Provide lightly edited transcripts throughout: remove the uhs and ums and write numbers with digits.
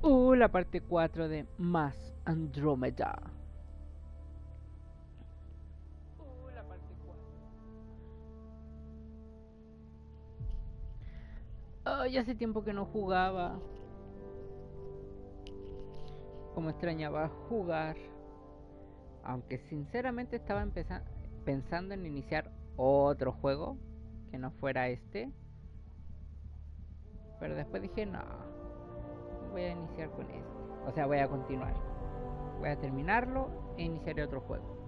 La parte 4 de más Andromeda. La parte 4. Ay, hace tiempo que no jugaba. Como extrañaba jugar. Aunque sinceramente estaba pensando en iniciar otro juego que no fuera este. Pero después dije, no, voy a iniciar con este. O sea, voy a continuar. Voy a terminarlo e iniciaré otro juego.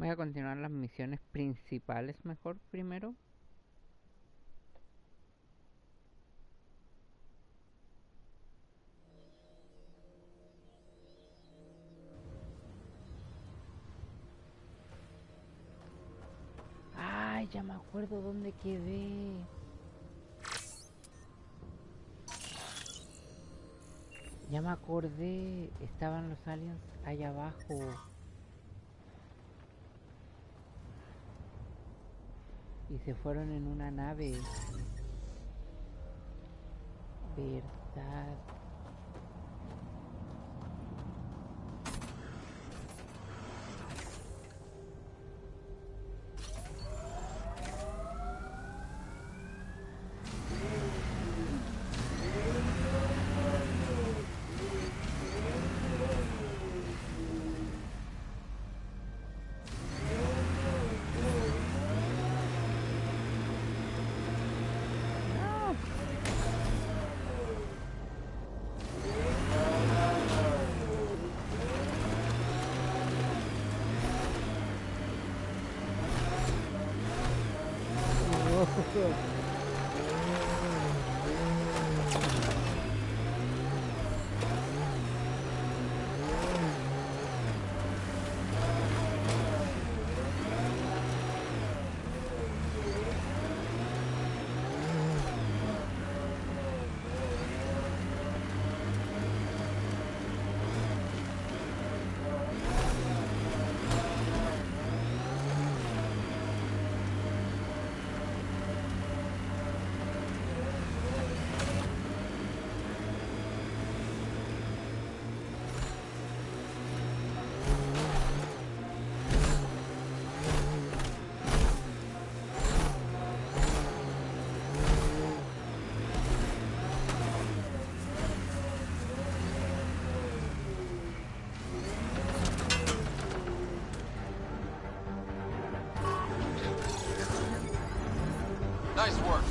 Voy a continuar las misiones principales mejor primero. Ay, ya me acuerdo dónde quedé. Ya me acordé. Estaban los aliens allá abajo. Y se fueron en una nave. Verdad. Nice work.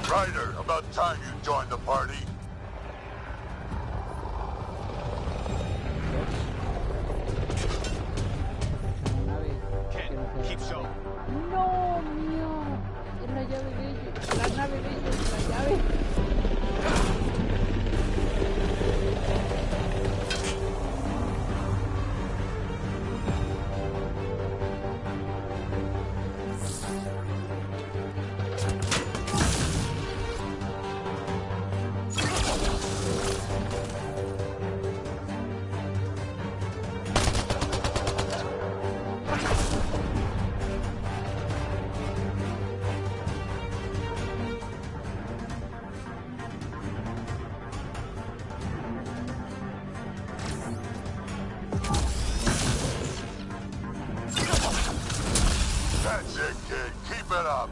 Ryder, about time you joined the party. Keep showing. No, mío. Es la llave de ellos. La nave de ellos, la llave. That's it, kid. Keep it up.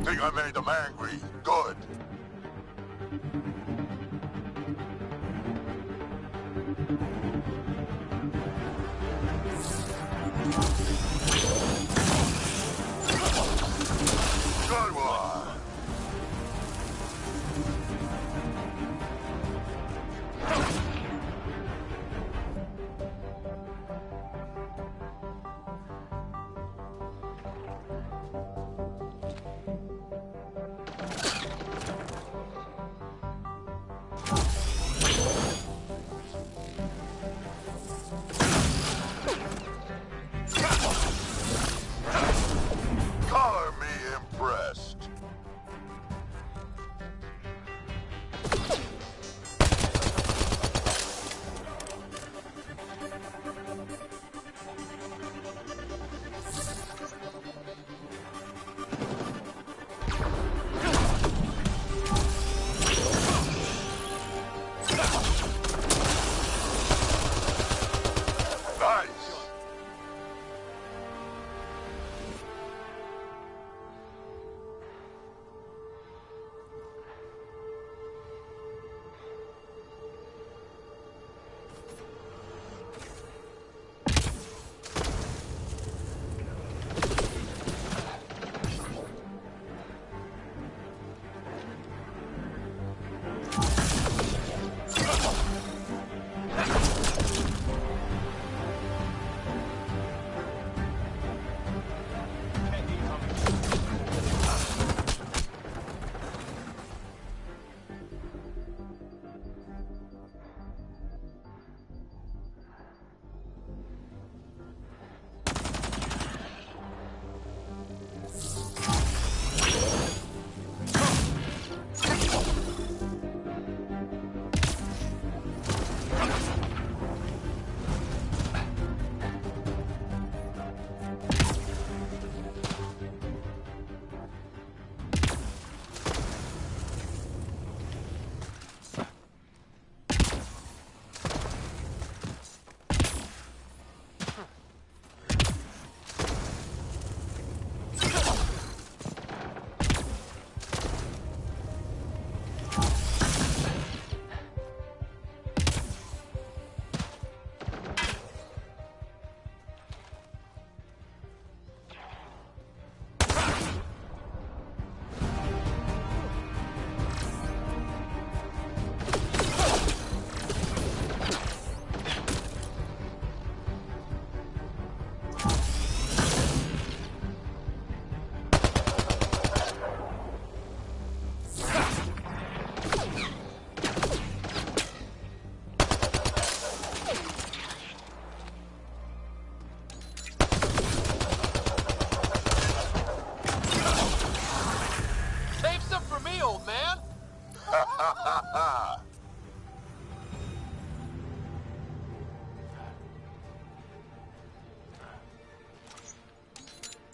Think I made them angry. Good. Good one. Color me impressed. Nice.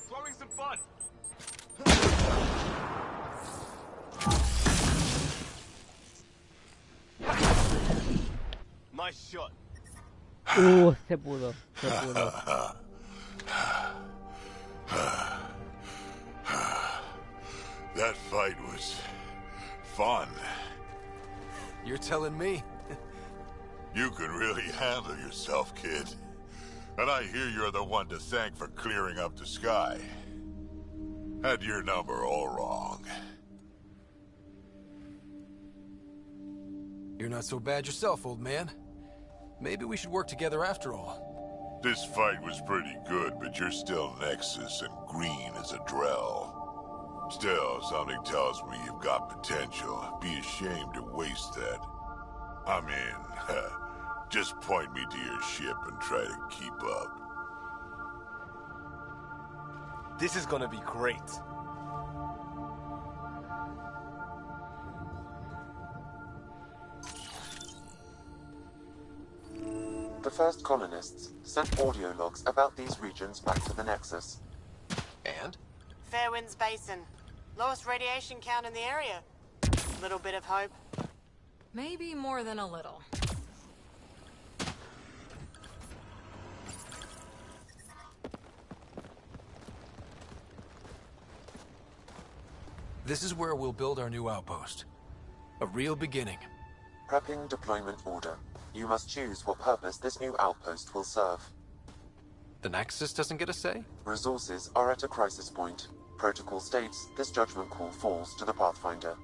Throwing some fun. Nice shot. Se pudo, se pudo. That fight was fun. You're telling me? You can really handle yourself, kid. And I hear you're the one to thank for clearing up the sky. Had your number all wrong. You're not so bad yourself, old man. Maybe we should work together after all. This fight was pretty good, but you're still Nexus and green as a Drell. Still, something tells me you've got potential. Be ashamed to waste that. I mean, just point me to your ship and try to keep up. This is gonna be great. The first colonists sent audio logs about these regions back to the Nexus. And? Fairwinds Basin. Lowest radiation count in the area. Little bit of hope. Maybe more than a little. This is where we'll build our new outpost. A real beginning. Prepping deployment order. You must choose what purpose this new outpost will serve. The Nexus doesn't get a say? Resources are at a crisis point. Protocol states this judgment call falls to the Pathfinder.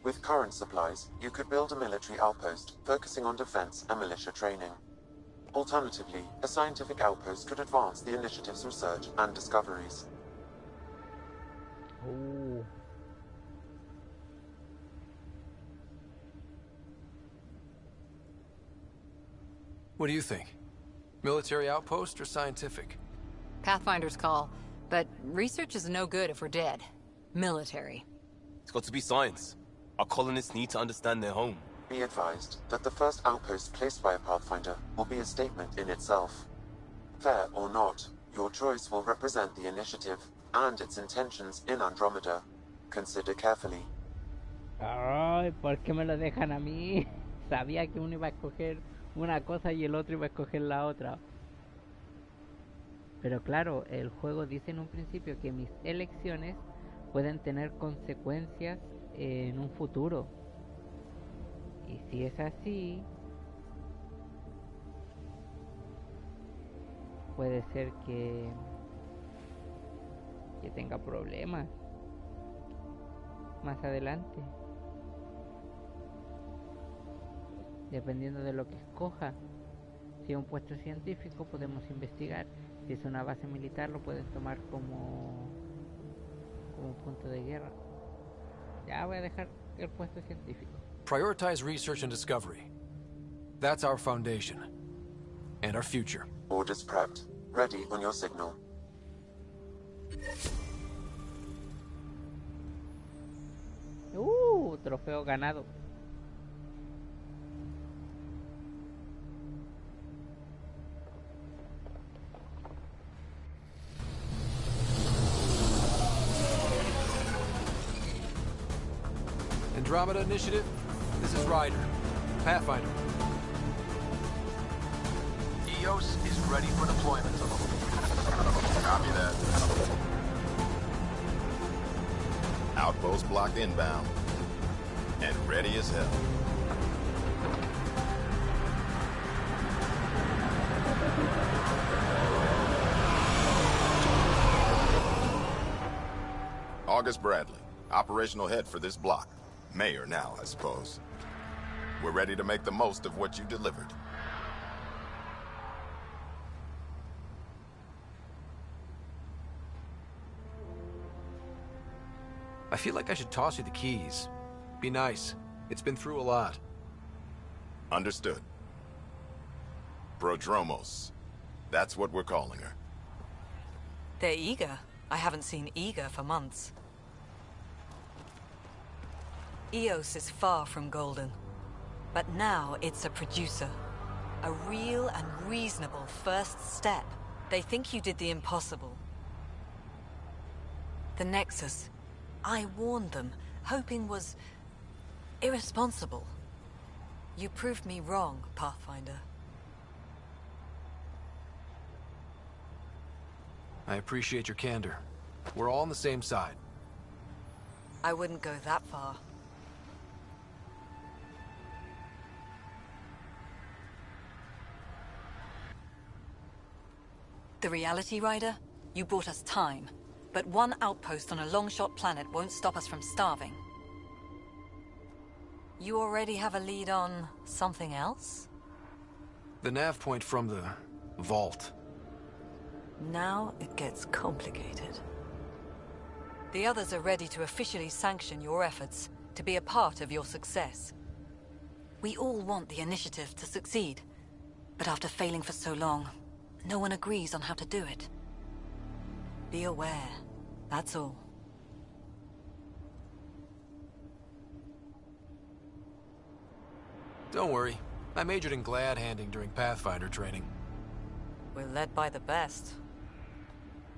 With current supplies, you could build a military outpost, focusing on defense and militia training. Alternatively, a scientific outpost could advance the initiative's research and discoveries. Oh. What do you think? Military outpost or scientific? Pathfinder's call. But research is no good if we're dead. Military. It's got to be science. Our colonists need to understand their home. Be advised that the first outpost placed by a Pathfinder will be a statement in itself. Fair or not, your choice will represent the initiative and its intentions in Andromeda. Consider carefully. Ay, ¿por qué me lo dejan a mí? Sabía que uno iba a escoger una cosa y el otro iba a escoger la otra. Pero claro, el juego dice en un principio que mis elecciones pueden tener consecuencias en un futuro. Y si es así, puede ser que tenga problemas más adelante. Dependiendo de lo que escoja. Si es un puesto científico, podemos investigar. Si es una base militar, lo pueden tomar como un punto de guerra. Ya voy a dejar el puesto científico. Prioritize research and discovery. That's our foundation. And our future. Orders prepped. Ready on your signal. Trofeo ganado. Andromeda Initiative, this is Ryder. Pathfinder. EOS is ready for deployment. Copy that. Outpost block inbound. And ready as hell. August Bradley, operational head for this block. Mayor now, I suppose. We're ready to make the most of what you delivered. I feel like I should toss you the keys. Be nice. It's been through a lot. Understood. Prodromos. That's what we're calling her. They're eager. I haven't seen eager for months. EOS is far from golden. But now it's a producer. A real and reasonable first step. They think you did the impossible. The Nexus. I warned them, hoping was irresponsible. You proved me wrong, Pathfinder. I appreciate your candor. We're all on the same side. I wouldn't go that far. The reality, Ryder? You brought us time. But one outpost on a long-shot planet won't stop us from starving. You already have a lead on something else? The nav point from the vault. Now it gets complicated. The others are ready to officially sanction your efforts, to be a part of your success. We all want the initiative to succeed, but after failing for so long, no one agrees on how to do it. Be aware, that's all. Don't worry. I majored in glad handing during Pathfinder training. We're led by the best.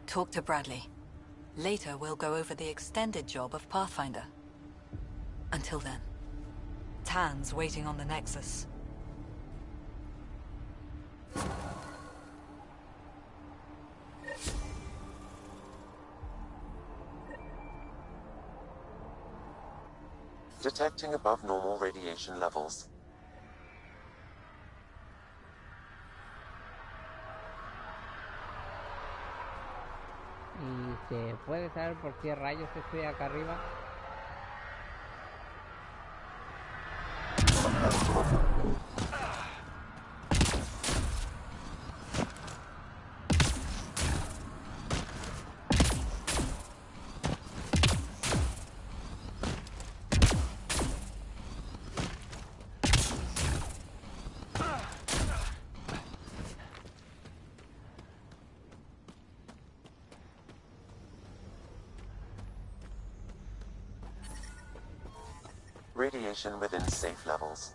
Talk to Bradley. Later, we'll go over the extended job of Pathfinder. Until then, Tan's waiting on the Nexus. Detecting above normal radiation levels. ¿Y se puede saber por qué rayos estoy acá arriba? Radiation within safe levels.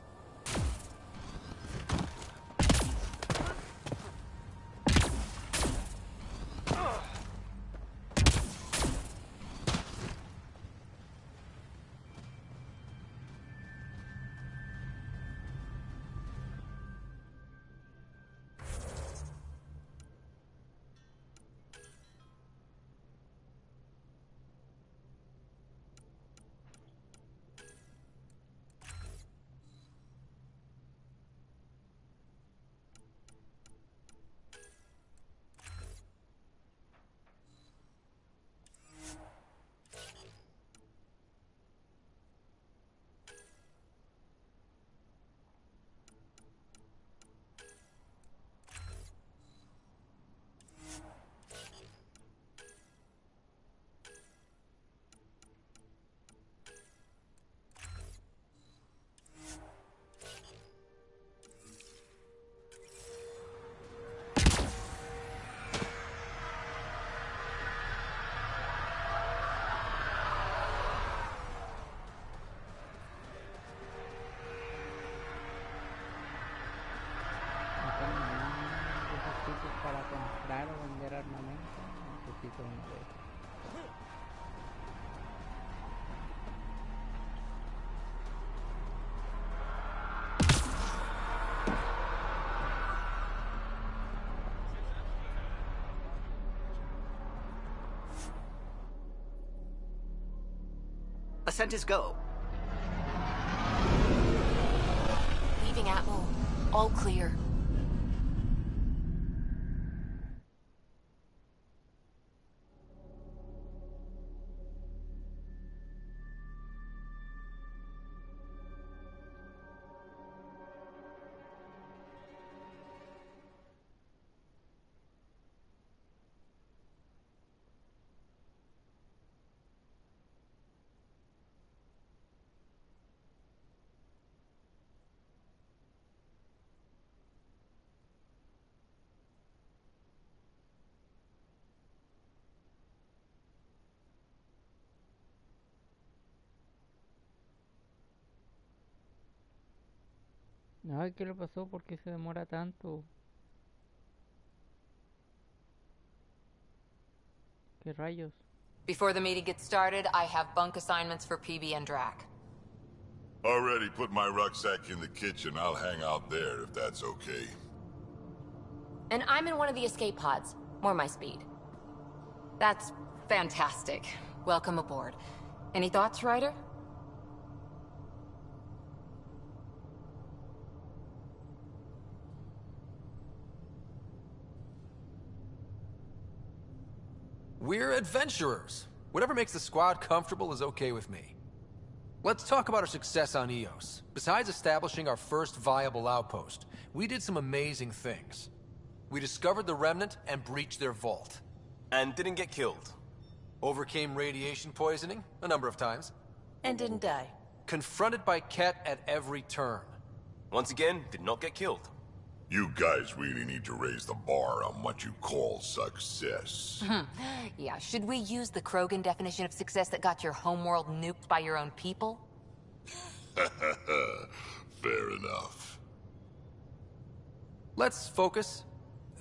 Para comprar o vender armamento, necesito uno de esos. Ascent is go. Leaving Atmo. All clear. Ay, ¿qué le pasó? ¿Por qué se demora tanto? ¿Qué rayos? Before the meeting gets started, I have bunk assignments for PB and Drac. Already put my rucksack in the kitchen. I'll hang out there if that's okay. And I'm in one of the escape pods. More my speed. That's fantastic. Welcome aboard. Any thoughts, Ryder? We're adventurers. Whatever makes the squad comfortable is okay with me. Let's talk about our success on Eos. Besides establishing our first viable outpost, we did some amazing things. We discovered the Remnant and breached their vault. And didn't get killed. Overcame radiation poisoning a number of times. And didn't die. Confronted by Ket at every turn. Once again, did not get killed. You guys really need to raise the bar on what you call success. Yeah, should we use the Krogan definition of success that got your homeworld nuked by your own people? Fair enough. Let's focus.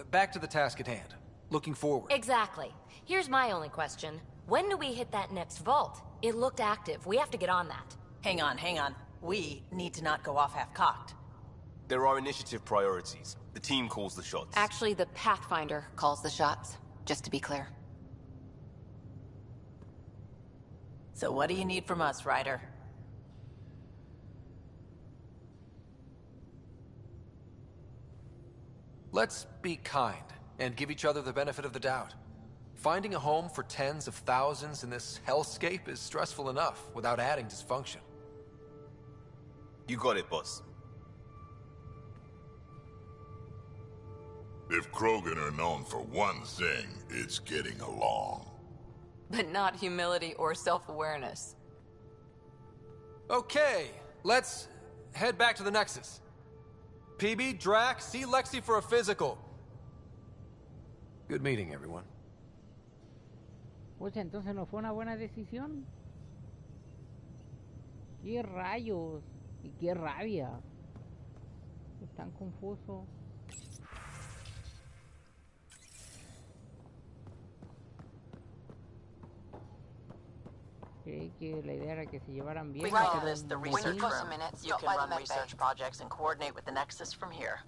Back to the task at hand. Looking forward. Exactly. Here's my only question. When do we hit that next vault? It looked active. We have to get on that. Hang on, hang on. We need to not go off half-cocked. There are initiative priorities. The team calls the shots. Actually, the Pathfinder calls the shots, just to be clear. So what do you need from us, Ryder? Let's be kind and give each other the benefit of the doubt. Finding a home for tens of thousands in this hellscape is stressful enough without adding dysfunction. You got it, boss. If Krogan are known for one thing, it's getting along. But not humility or self-awareness. Okay, let's head back to the Nexus. PB, Drac, see Lexi for a physical. Good meeting, everyone. Pues entonces no fue una buena decisión. ¡Qué rayos! Y qué rabia. Es tan confuso. Creí que la idea era que se llevaran bien. We call this the research room. You can run research projects and coordinate with the Nexus from here.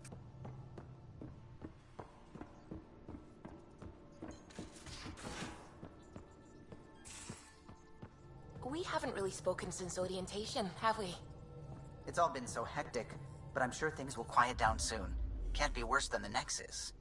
We haven't really spoken since orientation, have we? It's all been so hectic, but I'm sure things will quiet down soon. Can't be worse than the Nexus.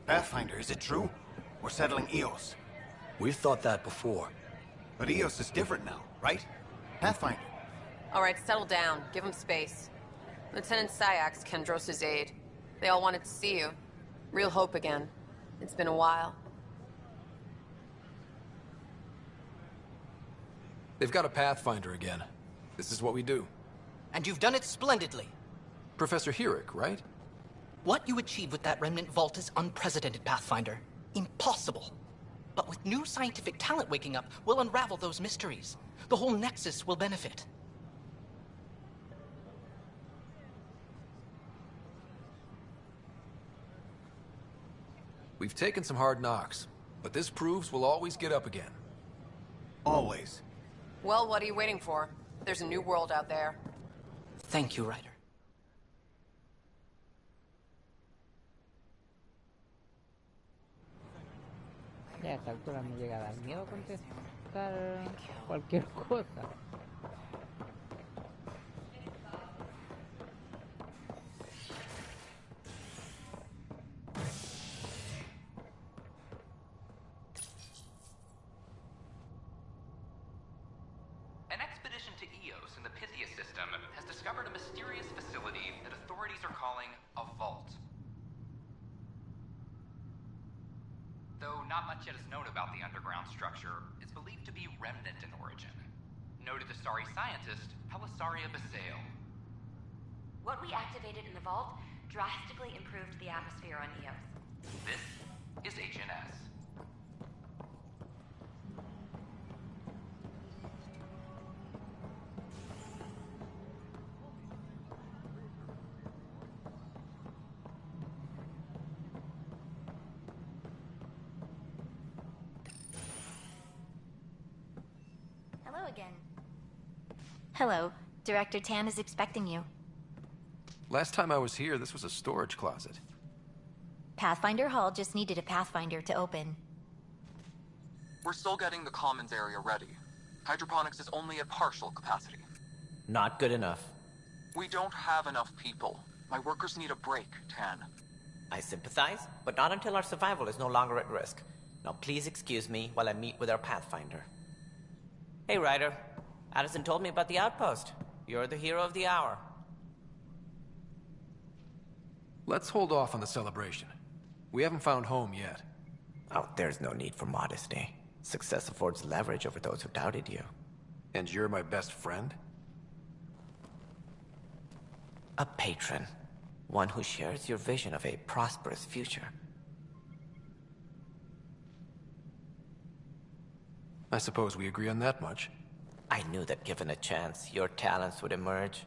Pathfinder, is it true? We're settling Eos. We've thought that before. But Eos is different now, right? Pathfinder. All right, settle down. Give him space. Lieutenant Syax, Kendros' aide. They all wanted to see you. Real hope again. It's been a while. They've got a Pathfinder again. This is what we do. And you've done it splendidly. Professor Herrick, right? What you achieved with that remnant vault is unprecedented, Pathfinder. Impossible. But with new scientific talent waking up, we'll unravel those mysteries. The whole Nexus will benefit. We've taken some hard knocks, but this proves we'll always get up again. Always. Well, what are you waiting for? There's a new world out there. Thank you, Ryder. Ya a esta altura me llega a dar miedo contestar cualquier cosa. An expedition to Eos in the Pythia system has discovered a mysterious facility that authorities are calling a vault. Though not much yet is known about the underground structure, it's believed to be remnant in origin. Noted Asari scientist Pelisaria Basale. What we activated in the vault drastically improved the atmosphere on Eos. This is HNS. Hello again. Hello. Director Tan is expecting you. Last time I was here, this was a storage closet. Pathfinder Hall just needed a Pathfinder to open. We're still getting the commons area ready. Hydroponics is only at partial capacity. Not good enough. We don't have enough people. My workers need a break, Tan. I sympathize, but not until our survival is no longer at risk. Now please excuse me while I meet with our Pathfinder. Hey, Ryder. Addison told me about the outpost. You're the hero of the hour. Let's hold off on the celebration. We haven't found home yet. Oh, there's no need for modesty. Success affords leverage over those who doubted you. And you're my best friend? A patron. One who shares your vision of a prosperous future. I suppose we agree on that much. I knew that given a chance, your talents would emerge.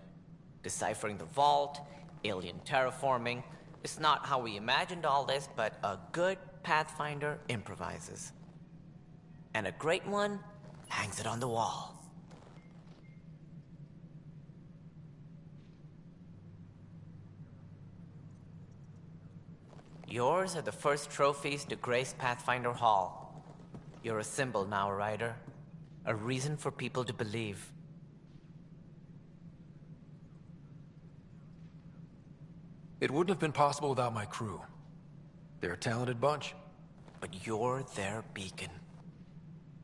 Deciphering the vault, alien terraforming. It's not how we imagined all this, but a good Pathfinder improvises. And a great one hangs it on the wall. Yours are the first trophies to grace Pathfinder Hall. You're a symbol now, Ryder. A reason for people to believe. It wouldn't have been possible without my crew. They're a talented bunch. But you're their beacon.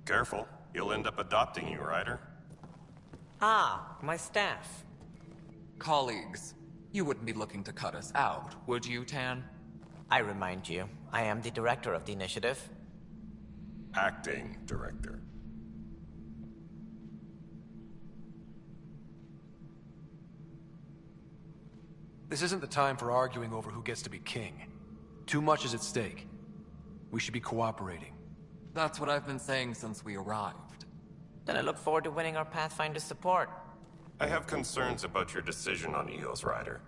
Careful. He'll end up adopting you, Ryder. Ah, my staff. Colleagues, you wouldn't be looking to cut us out, would you, Tan? I remind you, I am the director of the initiative. Acting director. This isn't the time for arguing over who gets to be king. Too much is at stake. We should be cooperating. That's what I've been saying since we arrived. Then I look forward to winning our Pathfinder's support. I have concerns about your decision on Eos, Ryder.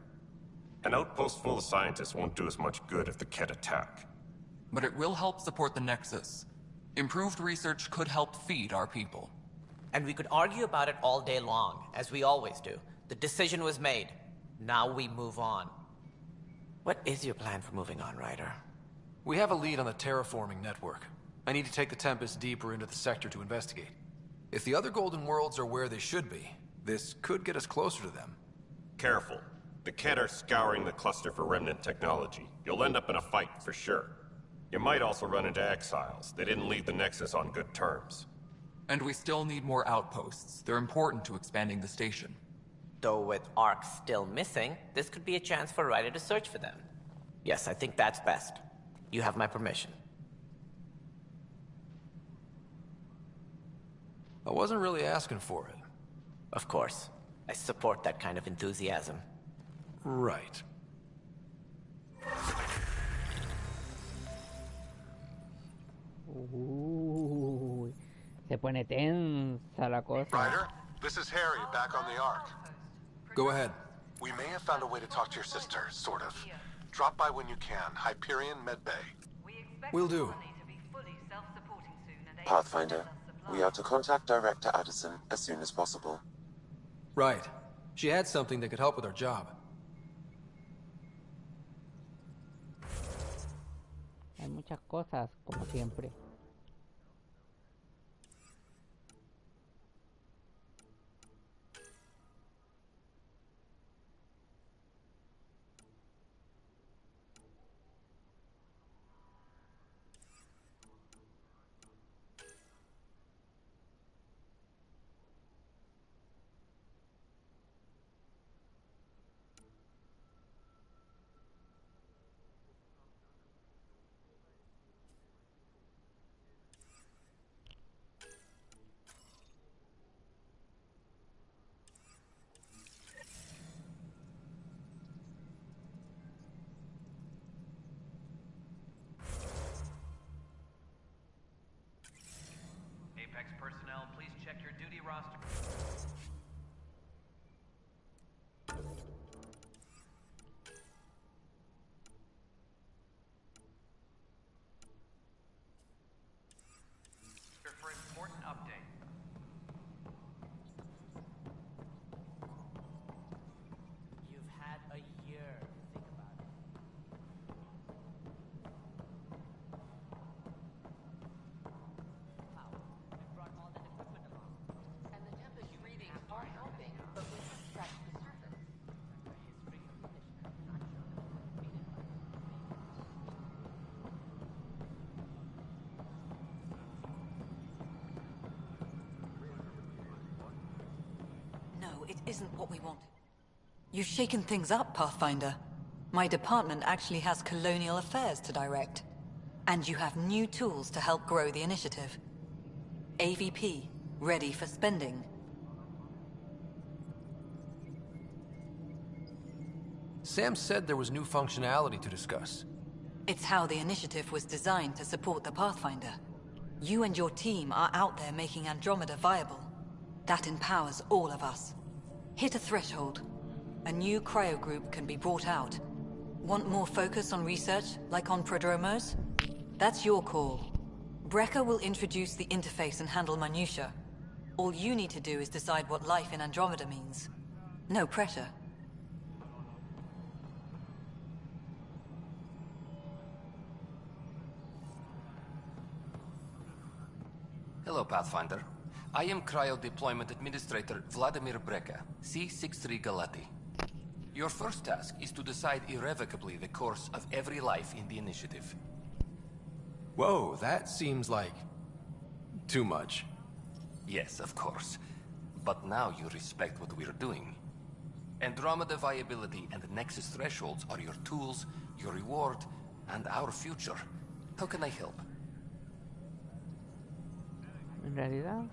An outpost full of scientists won't do us much good if the Kett attack. But it will help support the Nexus. Improved research could help feed our people. And we could argue about it all day long, as we always do. The decision was made. Now we move on. What is your plan for moving on, Ryder? We have a lead on the terraforming network. I need to take the Tempest deeper into the sector to investigate. If the other Golden Worlds are where they should be, this could get us closer to them. Careful. The Kett are scouring the cluster for remnant technology. You'll end up in a fight, for sure. You might also run into exiles. They didn't leave the Nexus on good terms. And we still need more outposts. They're important to expanding the station. Though with Ark still missing, this could be a chance for Ryder to search for them. Yes, I think that's best. You have my permission. I wasn't really asking for it. Of course. I support that kind of enthusiasm. Right. Ooh. Se pone tensa la cosa. Ryder, this is Harry, back on the Ark. Go ahead. We may have found a way to talk to your sister, sort of. Drop by when you can. Hyperion Medbay. Will do. Pathfinder, we are to contact Director Addison as soon as possible. Right. She had something that could help with her job. Hay muchas cosas, como siempre. Apex personnel, please check your duty roster. For important update. You've had a year to think about it. Wow, we brought all that equipment along. And the tempest readings are helping, but we have scratched the surface. The history of the mission, not sure that was defeated by No, it isn't what we wanted. You've shaken things up, Pathfinder. My department actually has colonial affairs to direct. And you have new tools to help grow the initiative. AVP, ready for spending. Sam said there was new functionality to discuss. It's how the initiative was designed to support the Pathfinder. You and your team are out there making Andromeda viable. That empowers all of us. Hit a threshold. A new cryo group can be brought out. Want more focus on research, like on prodromos? That's your call. Brecker will introduce the interface and handle minutiae. All you need to do is decide what life in Andromeda means. No pressure. Hello, Pathfinder. I am Cryo Deployment Administrator Vladimir Breca, C-63 Galati. Your first task is to decide irrevocably the course of every life in the initiative. Whoa, that seems like... too much. Yes, of course. But now you respect what we're doing. Andromeda viability and Nexus thresholds are your tools, your reward, and our future. How can I help? En realidad.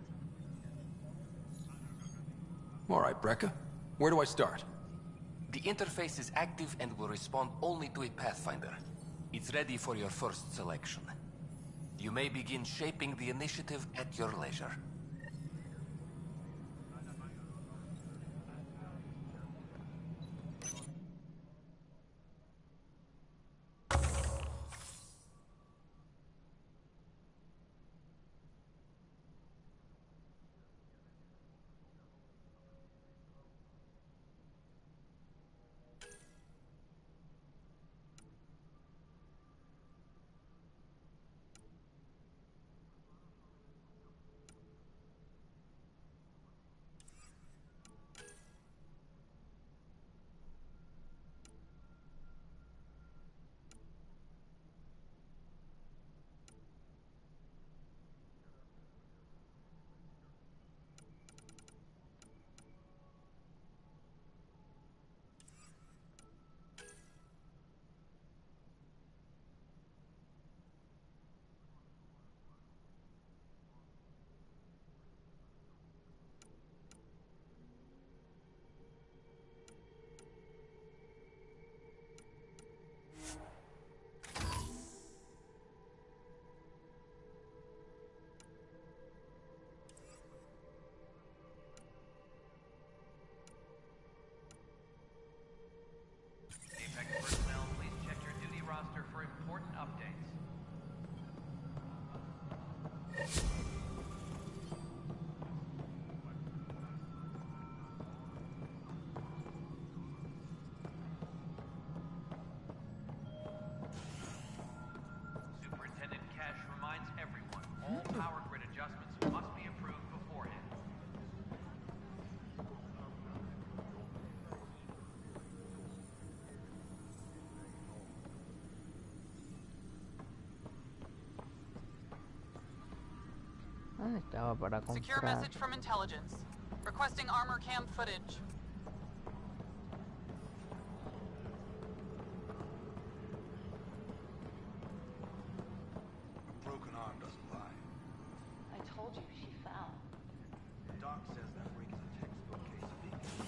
All right, Breca. Where do I start? The interface is active and will respond only to a Pathfinder. It's ready for your first selection. You may begin shaping the initiative at your leisure. ¿Dónde estaba para Secure comprar? message from intelligence. Requesting armor cam footage. A broken arm doesn't lie. I told you she fell. The doc says that break is a textbook case of being.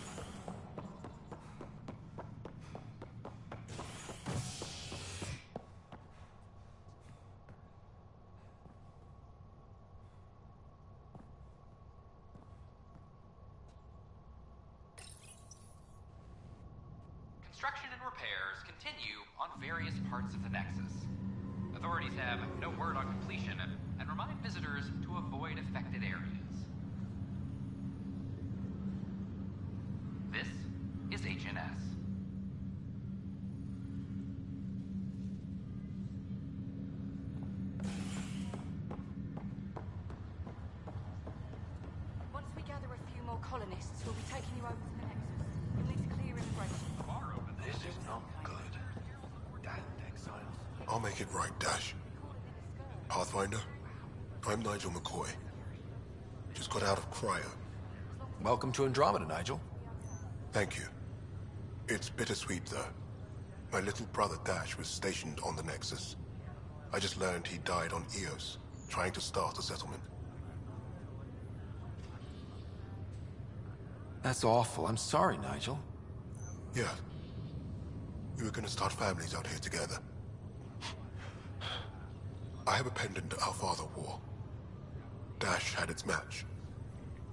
Construction and repairs continue on various parts of the Nexus. Authorities have no word on completion and remind visitors to avoid affected areas. This is HNS. Once we gather a few more colonists, we'll be taking you over to the Nexus. You'll need to clear immigration. This is not good. Damned exiles. I'll make it right, Dash. Pathfinder, I'm Nigel McCoy. Just got out of cryo. Welcome to Andromeda, Nigel. Thank you. It's bittersweet, though. My little brother Dash was stationed on the Nexus. I just learned he died on Eos, trying to start a settlement. That's awful. I'm sorry, Nigel. Yeah. We were gonna start families out here together. I have a pendant our father wore. Dash had its match.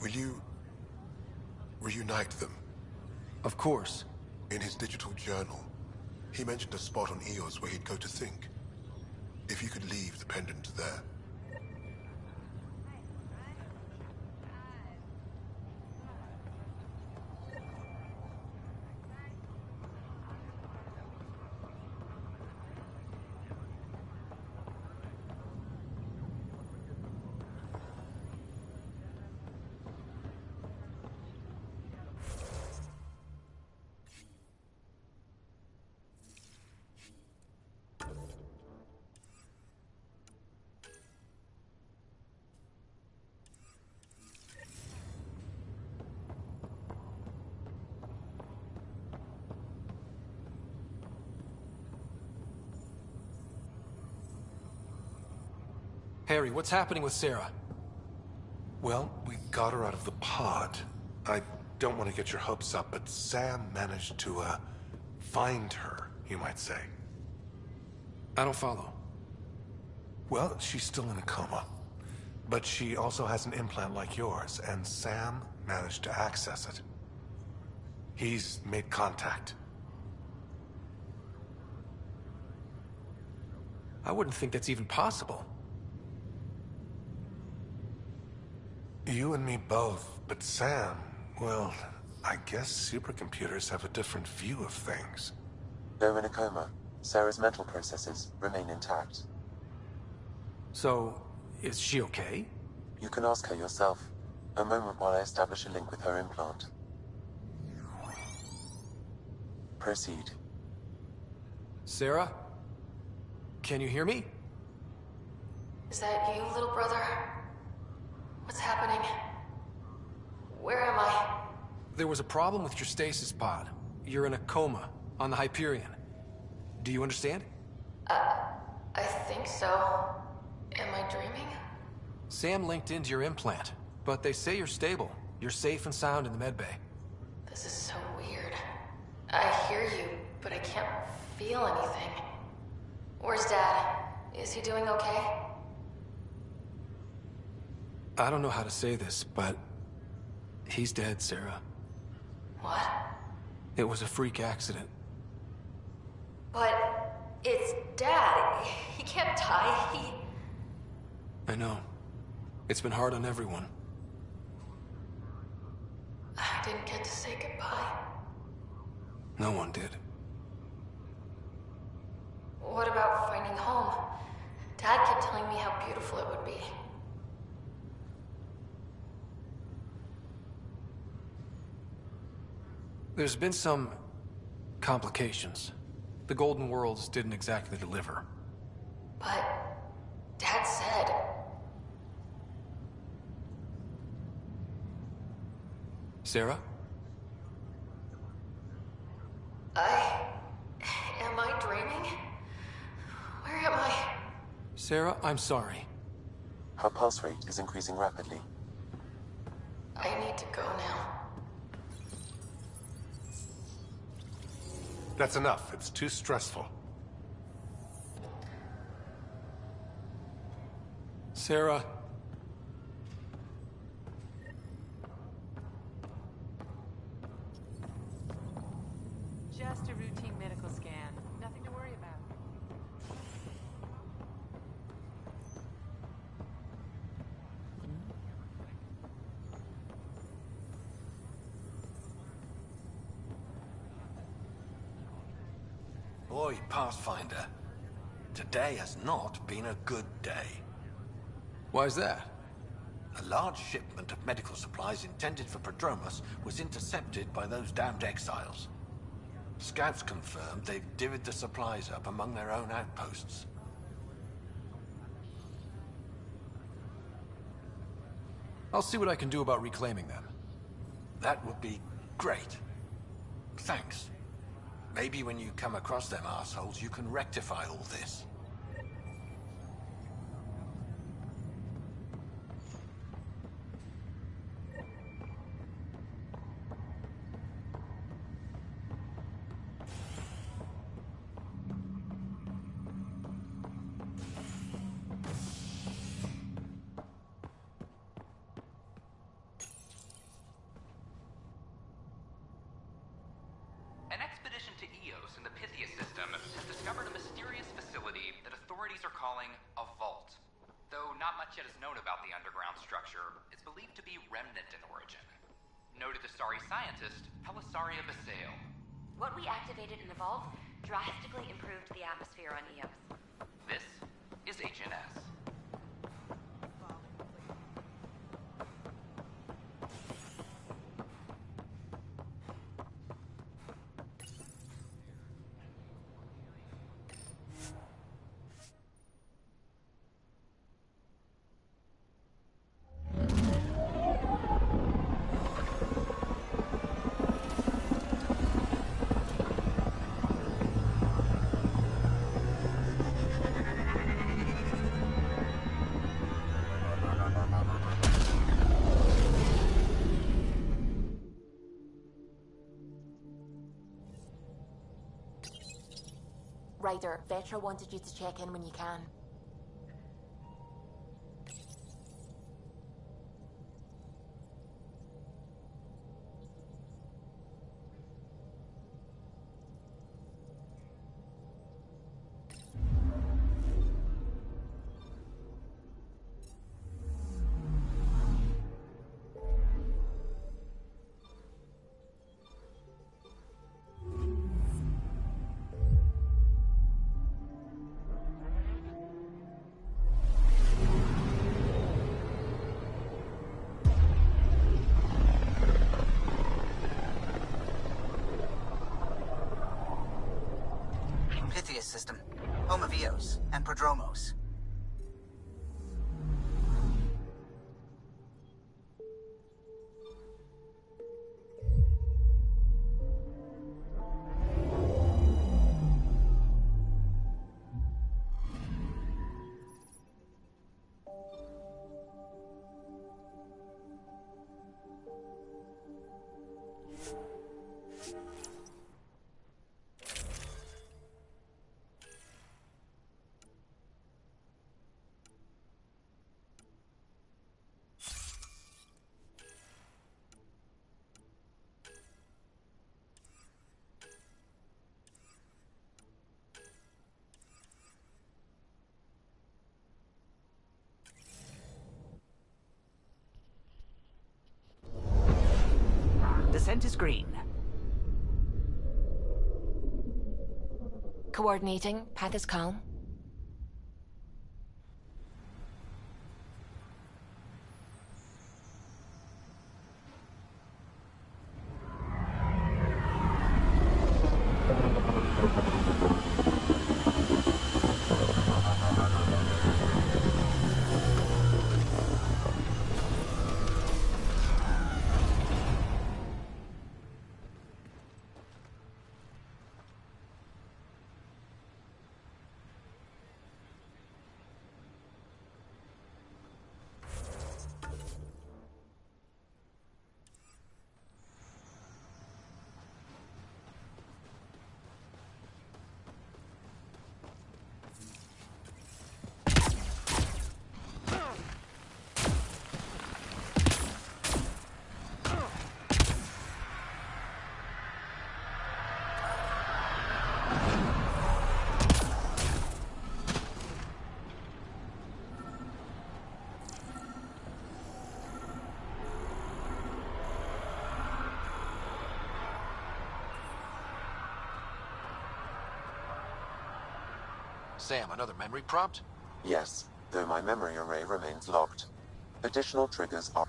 Will you reunite them? Of course. In his digital journal, he mentioned a spot on Eos where he'd go to think. If you could leave the pendant there. Harry, what's happening with Sarah? Well, we got her out of the pod. I don't want to get your hopes up, but Sam managed to, find her, you might say. I don't follow. Well, she's still in a coma. But she also has an implant like yours, and Sam managed to access it. He's made contact. I wouldn't think that's even possible. You and me both, but Sam, well, I guess supercomputers have a different view of things. Though in a coma, Sarah's mental processes remain intact. So, is she okay? You can ask her yourself. A moment while I establish a link with her implant. Proceed. Sarah? Can you hear me? Is that you, little brother? What's happening? Where am I? There was a problem with your stasis pod. You're in a coma on the Hyperion. Do you understand? I think so. Am I dreaming? Sam linked into your implant, but they say you're stable. You're safe and sound in the medbay. This is so weird. I hear you, but I can't feel anything. Where's Dad? Is he doing okay? I don't know how to say this, but he's dead, Sarah. What? It was a freak accident. But it's Dad. He can't die. I know. It's been hard on everyone. I didn't get to say goodbye. No one did. What about finding home? Dad kept telling me how beautiful it would be. There's been some complications. The Golden Worlds didn't exactly deliver. But Dad said... Sarah? Am I dreaming? Where am I? Sarah, I'm sorry. Her pulse rate is increasing rapidly. I need to go now. That's enough. It's too stressful. Sarah. Just a routine medical scan. Nothing to worry about. Boy, Pathfinder. Today has not been a good day. Why's that? A large shipment of medical supplies intended for Prodromos was intercepted by those damned exiles. Scouts confirmed they've divvied the supplies up among their own outposts. I'll see what I can do about reclaiming them. That would be great. Thanks. Maybe when you come across them assholes, you can rectify all this. An expedition to Eos in the Pythia system has discovered a mysterious facility that authorities are calling a vault. Though not much yet is known about the underground structure, it's believed to be remnant in origin. Noted Asari scientist Pelisaria Basale. What we activated in the vault drastically improved the atmosphere on Eos. This is HNS. Ryder, Vetra wanted you to check in when you can. System, home of Eos and Prodromos. Descent is green. Coordinating. Path is calm. Sam, another memory prompt? Yes, though my memory array remains locked. Additional triggers are...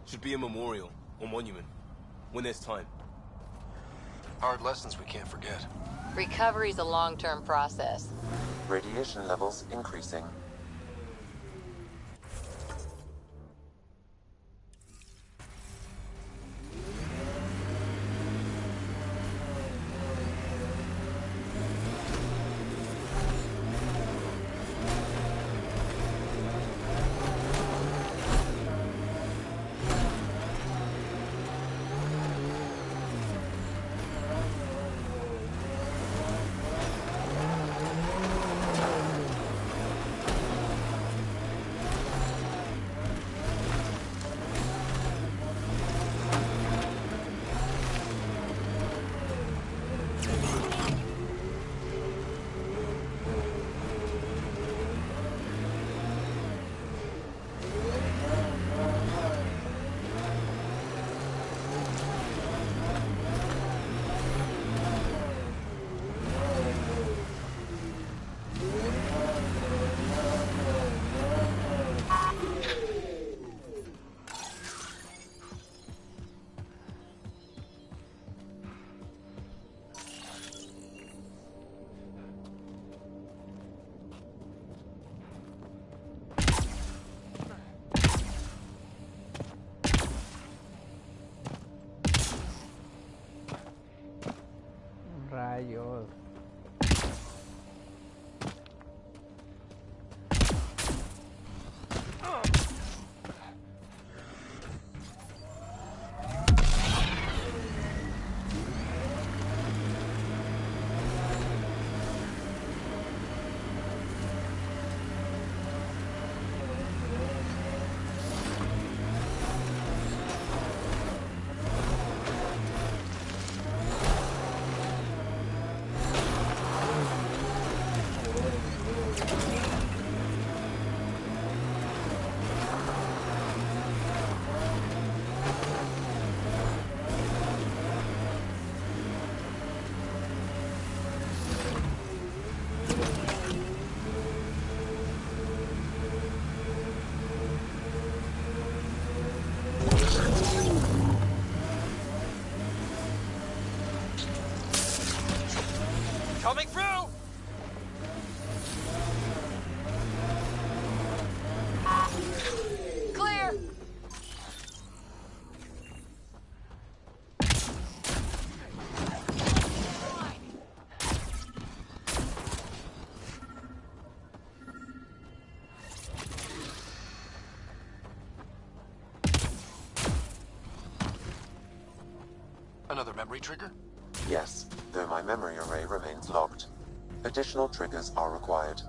Should be a memorial or monument when there's time. Hard lessons we can't forget. Recovery's a long-term process. Radiation levels increasing. Rayos. Coming through! Clear! Another memory trigger? Yes, though my memory array remains locked. Additional triggers are required.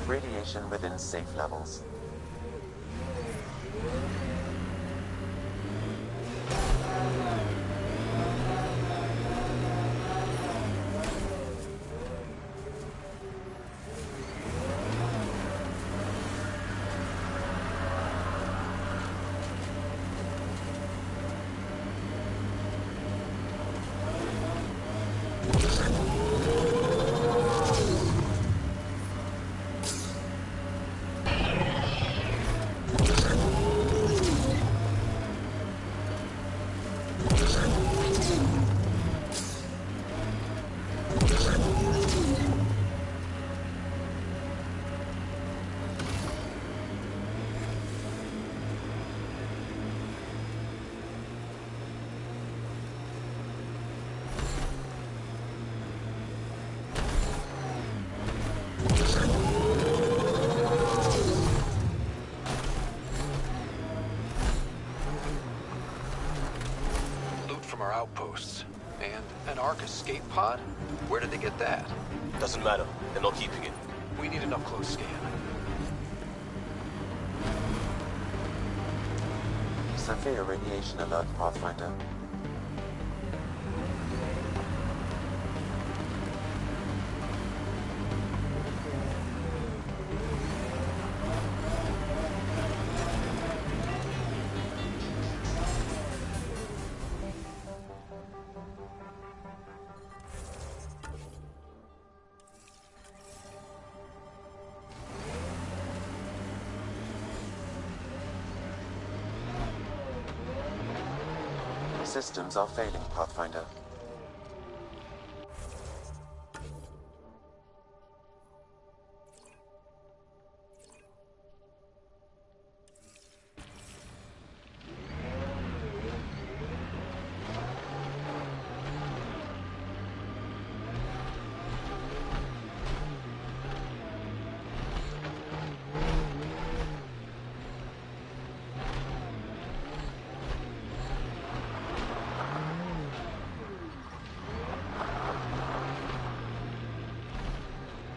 Radiation within safe levels. from our outposts. And an Ark escape pod? Where did they get that? Doesn't matter. They're not keeping it. We need an up-close scan. Severe radiation alert, Pathfinder. Systems are failing, Pathfinder.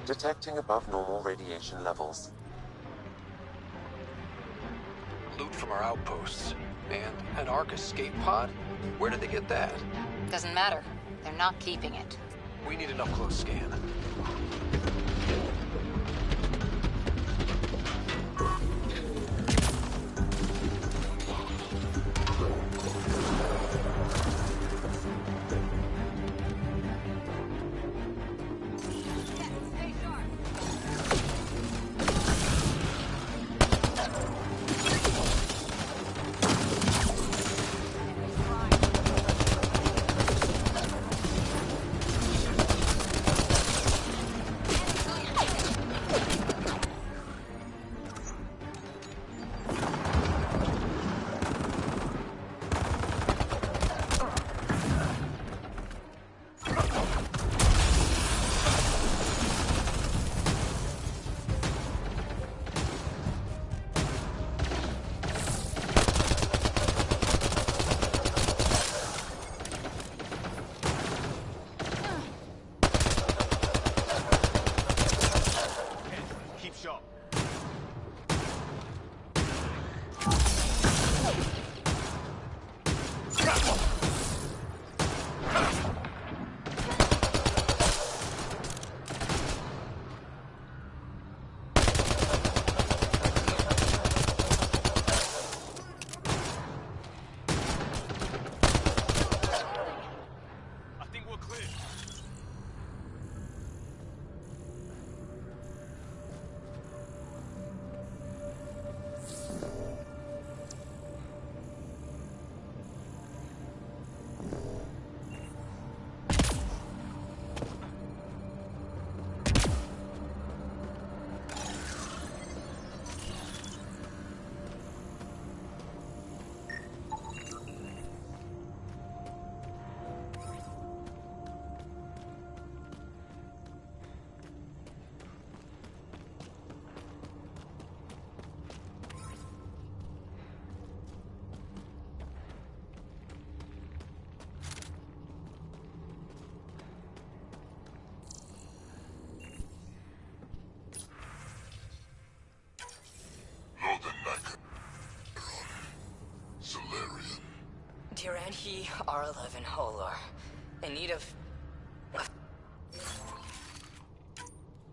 Detecting above normal radiation levels. Loot from our outposts. And an Ark escape pod? Where did they get that? Doesn't matter. They're not keeping it. We need an up-close scan. He are alive in Holor. In need of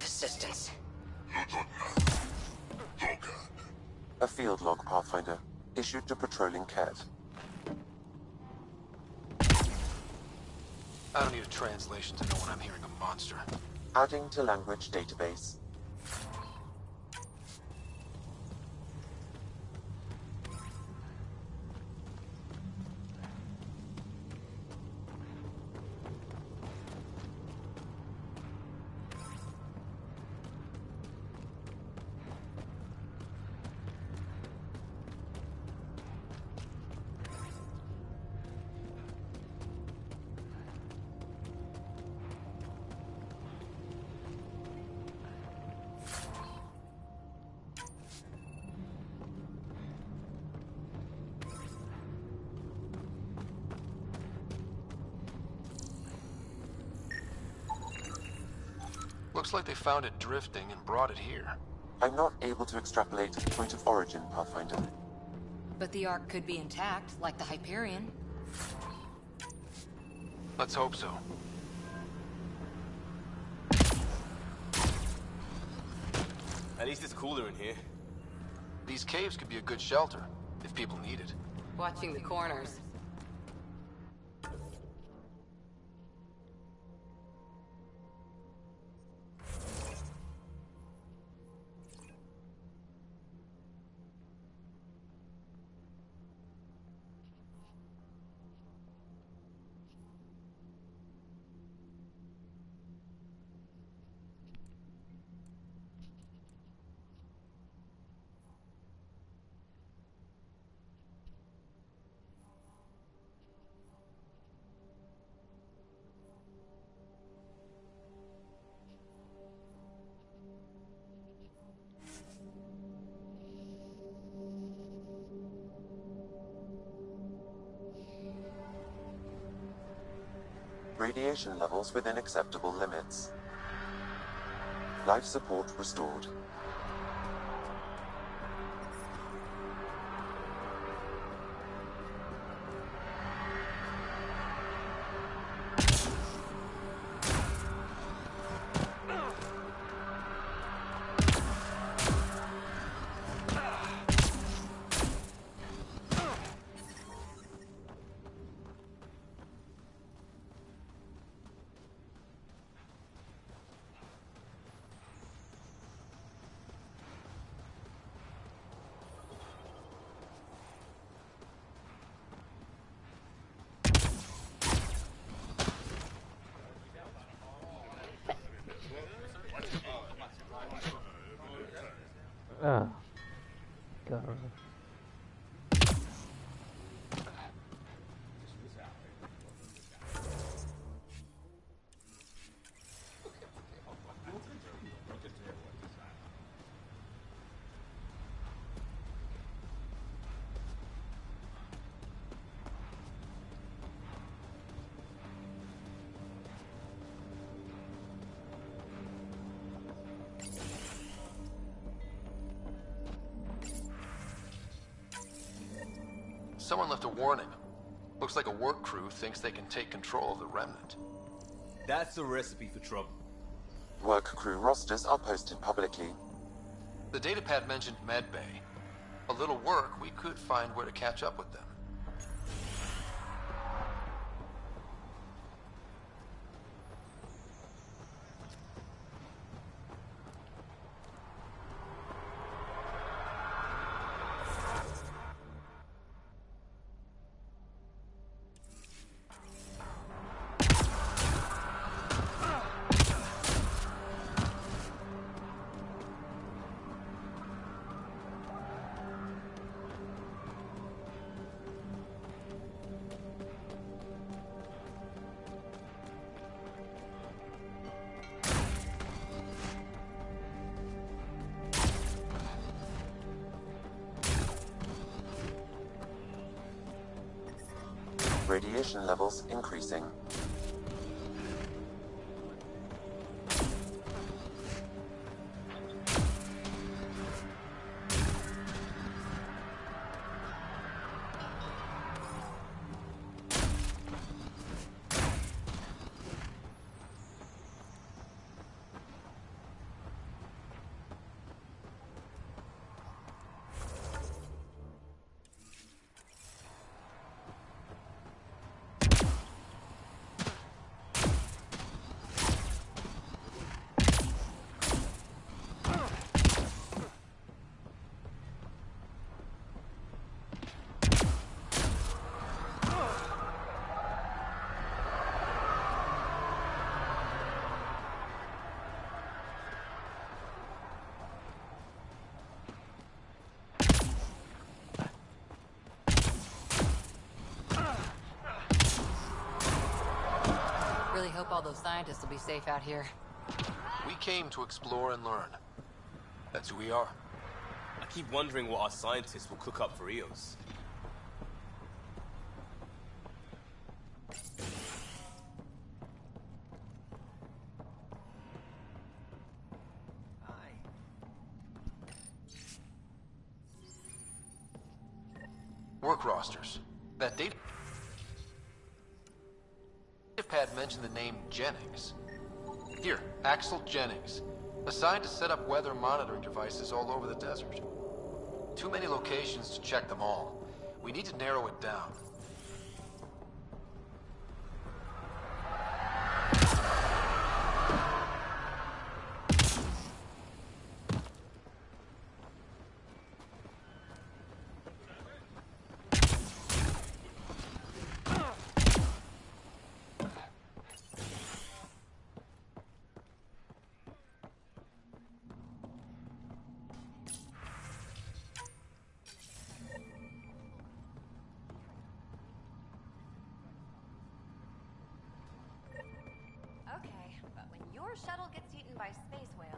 assistance. A field log, Pathfinder. Issued to patrolling Cat. I don't need a translation to know when I'm hearing a monster. Adding to language database. Looks like they found it drifting and brought it here. I'm not able to extrapolate point of origin, Pathfinder. But the Ark could be intact, like the Hyperion. Let's hope so. At least it's cooler in here. These caves could be a good shelter, if people need it. Watching the corners. Radiation levels within acceptable limits. Life support restored. Oh, God. Someone left a warning. Looks like a work crew thinks they can take control of the remnant. That's a recipe for trouble. Work crew rosters are posted publicly. The datapad mentioned medbay. A little work, we could find where to catch up with them. Radiation levels increasing. Really hope all those scientists will be safe out here. We came to explore and learn. That's who we are. I keep wondering what our scientists will cook up for Eos. Work rosters. That data pad mentioned the name Jennings. Here, Axel Jennings. Assigned to set up weather monitoring devices all over the desert. Too many locations to check them all. We need to narrow it down. Okay, but when your shuttle gets eaten by space whales...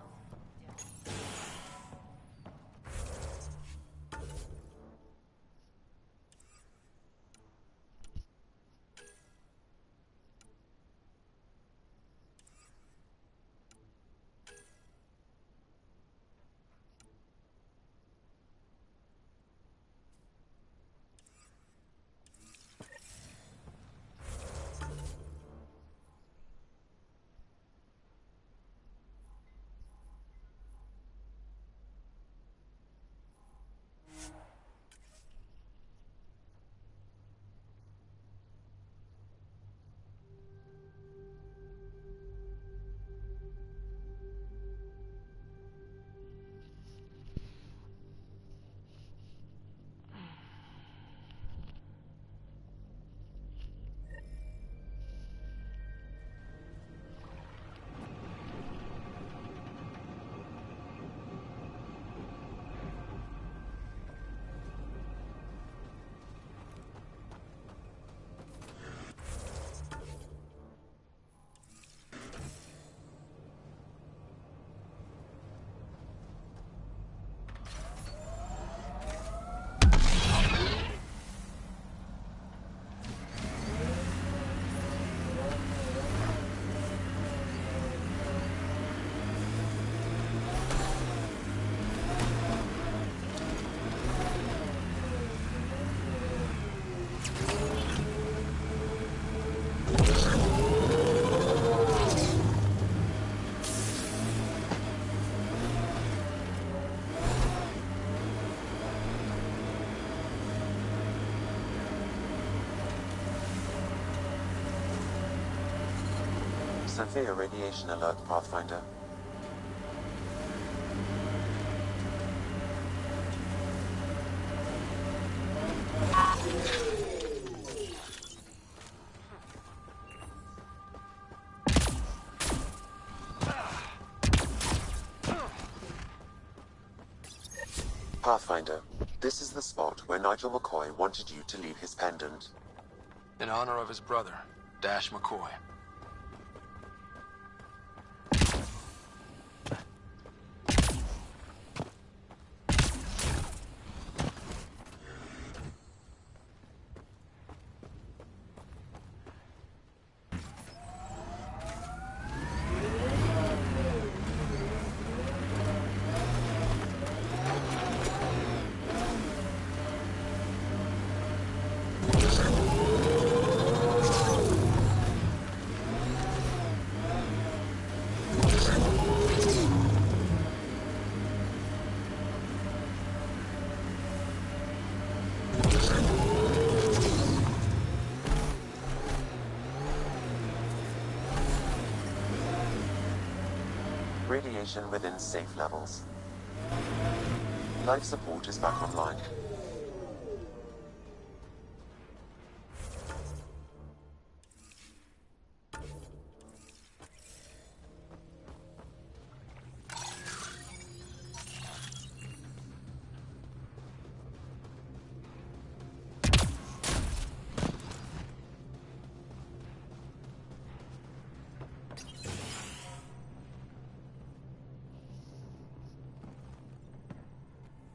Severe radiation alert, Pathfinder. Pathfinder, this is the spot where Nigel McCoy wanted you to leave his pendant. In honor of his brother, Dash McCoy. Radiation within safe levels. Life support is back online.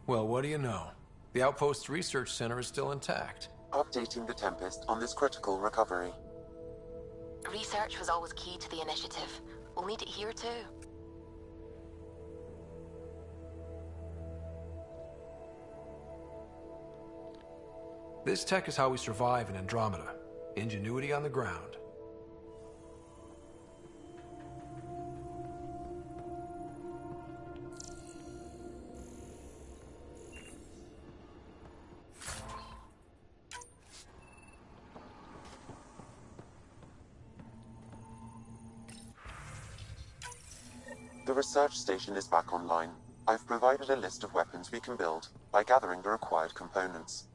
Well, what do you know? The Outpost's research center is still intact. Updating the Tempest on this critical recovery. Research was always key to the initiative. We'll need it here too. This tech is how we survive in Andromeda. Ingenuity on the ground. The research station is back online. I've provided a list of weapons we can build by gathering the required components.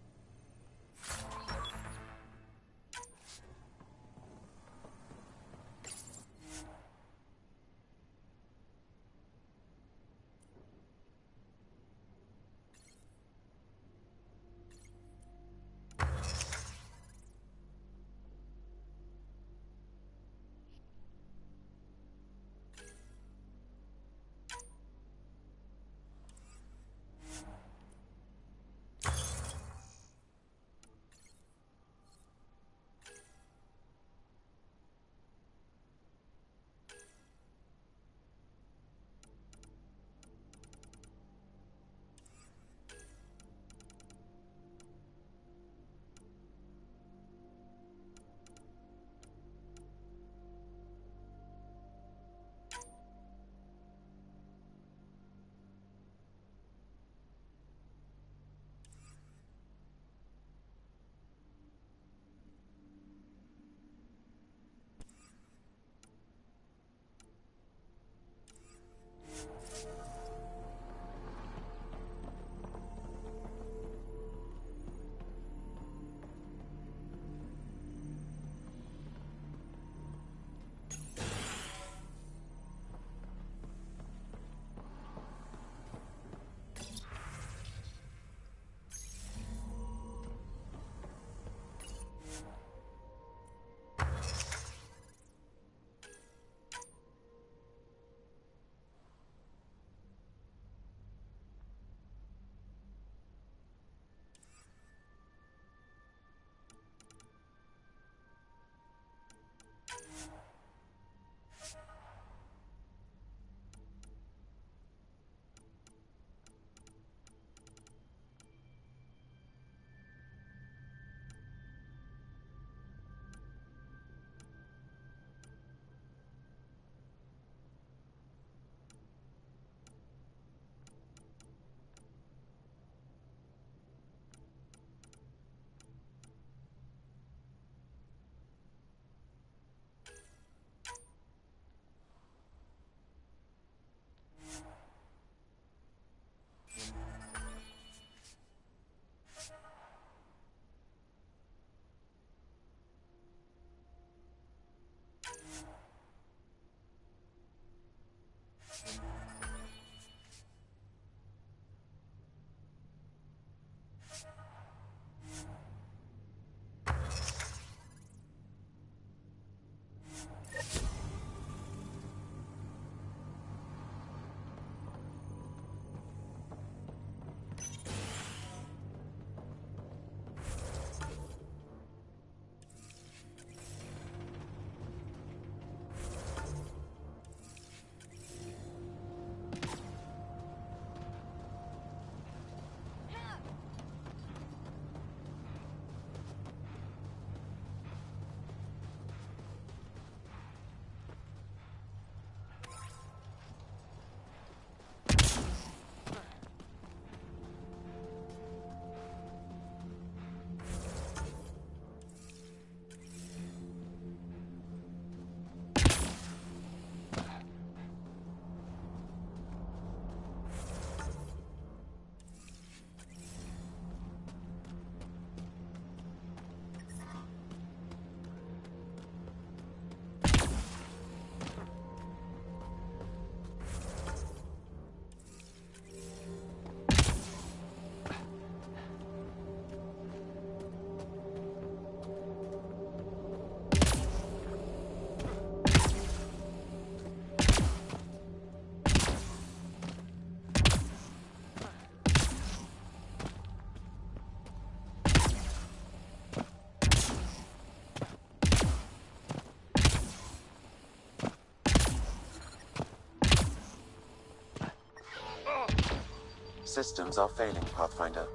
Systems are failing, Pathfinder.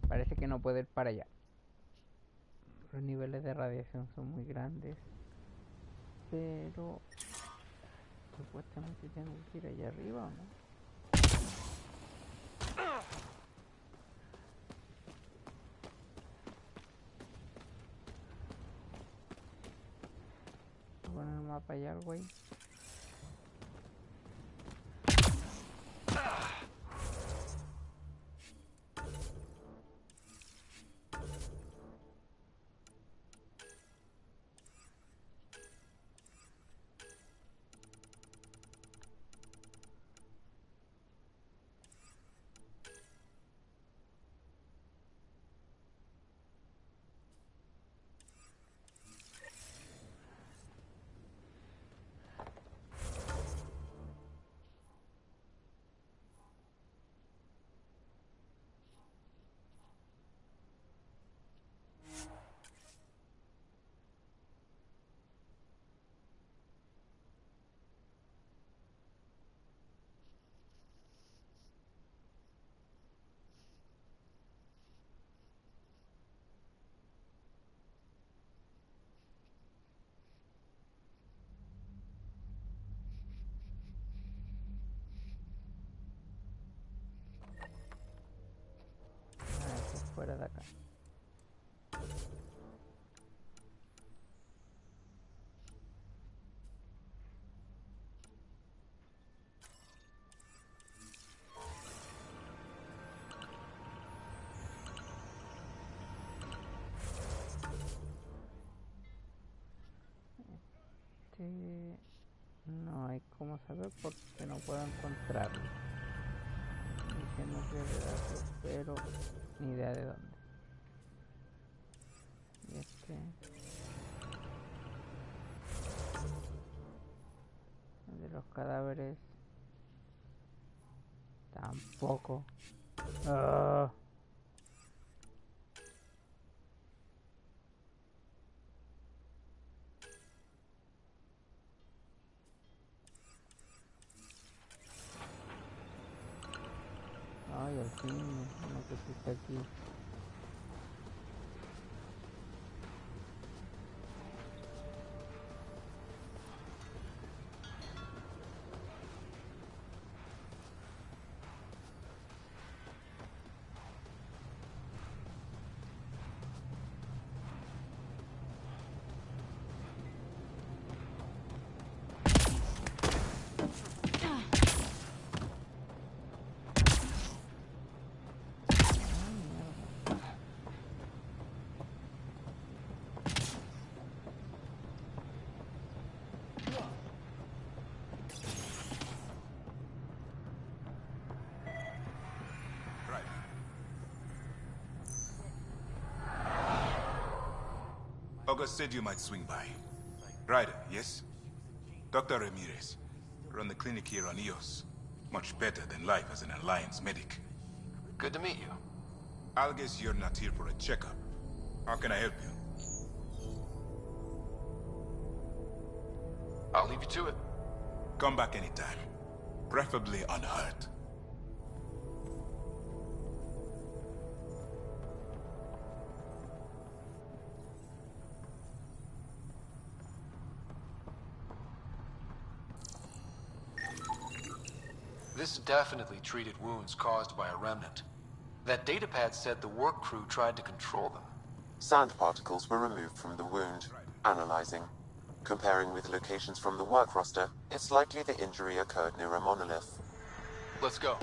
Parece que no puede ir para allá. Los niveles de radiación son muy grandes. Pero supuestamente tengo que ir allá arriba, ¿o no? Voy a poner el mapa allá, algo ahí. Fuera de acá. No hay como saber porque no puedo encontrarlo. Dice núcleo de datos, pero ni idea de dónde. Y el de los cadáveres tampoco. Ay, al fin, no pusiste aquí. August said you might swing by. Ryder, yes? Dr. Ramirez. Run the clinic here on Eos. Much better than life as an Alliance medic. Good to meet you. I'll guess you're not here for a checkup. How can I help you? I'll leave you to it. Come back anytime. Preferably unhurt. This definitely treated wounds caused by a remnant. That datapad said the work crew tried to control them. Sand particles were removed from the wound. Analyzing. Comparing with locations from the work roster, it's likely the injury occurred near a monolith. Let's go.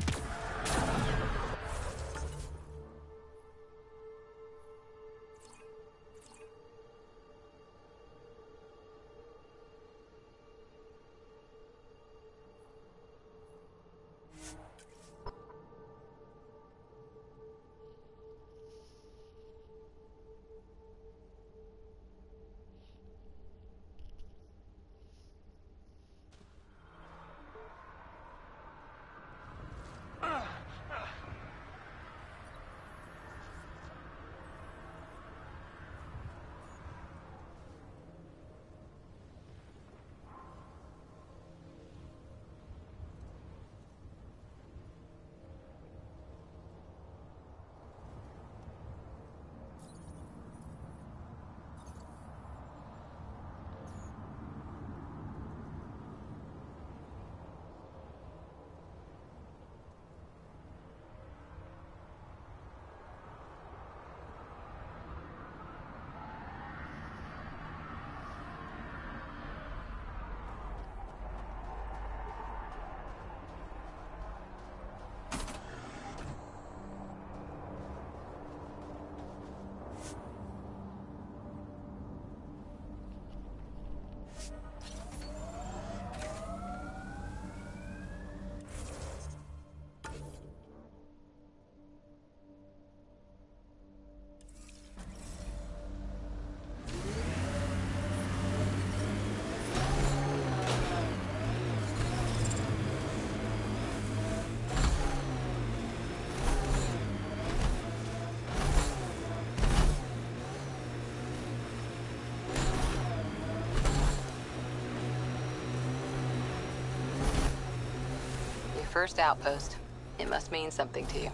first outpost. It must mean something to you.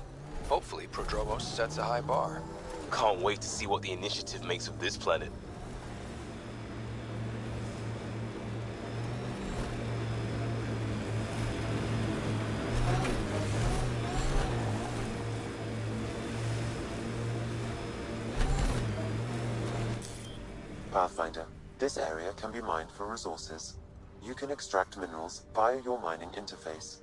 Hopefully, Prodromos sets a high bar. Can't wait to see what the initiative makes of this planet. Pathfinder, this area can be mined for resources. You can extract minerals via your mining interface.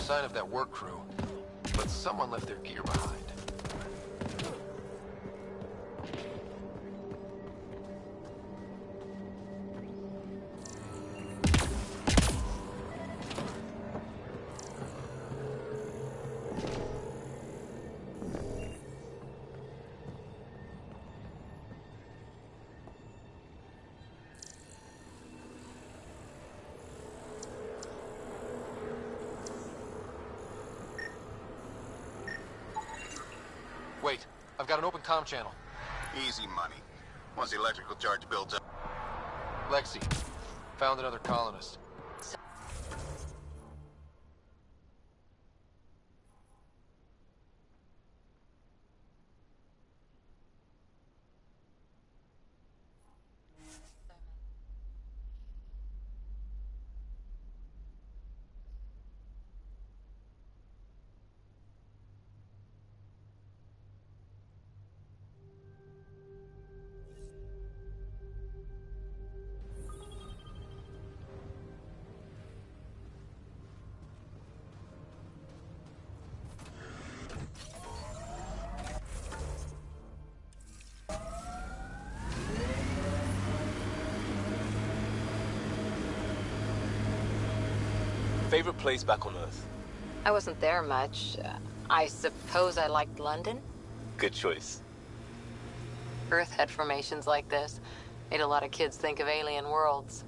Sign of that work crew, but someone left their gear behind. Wait, I've got an open comm channel. Easy money. Once the electrical charge builds up. Lexi, found another colonist. Favorite place back on Earth? I wasn't there much. I suppose I liked London? Good choice. Earth had formations like this. Made a lot of kids think of alien worlds.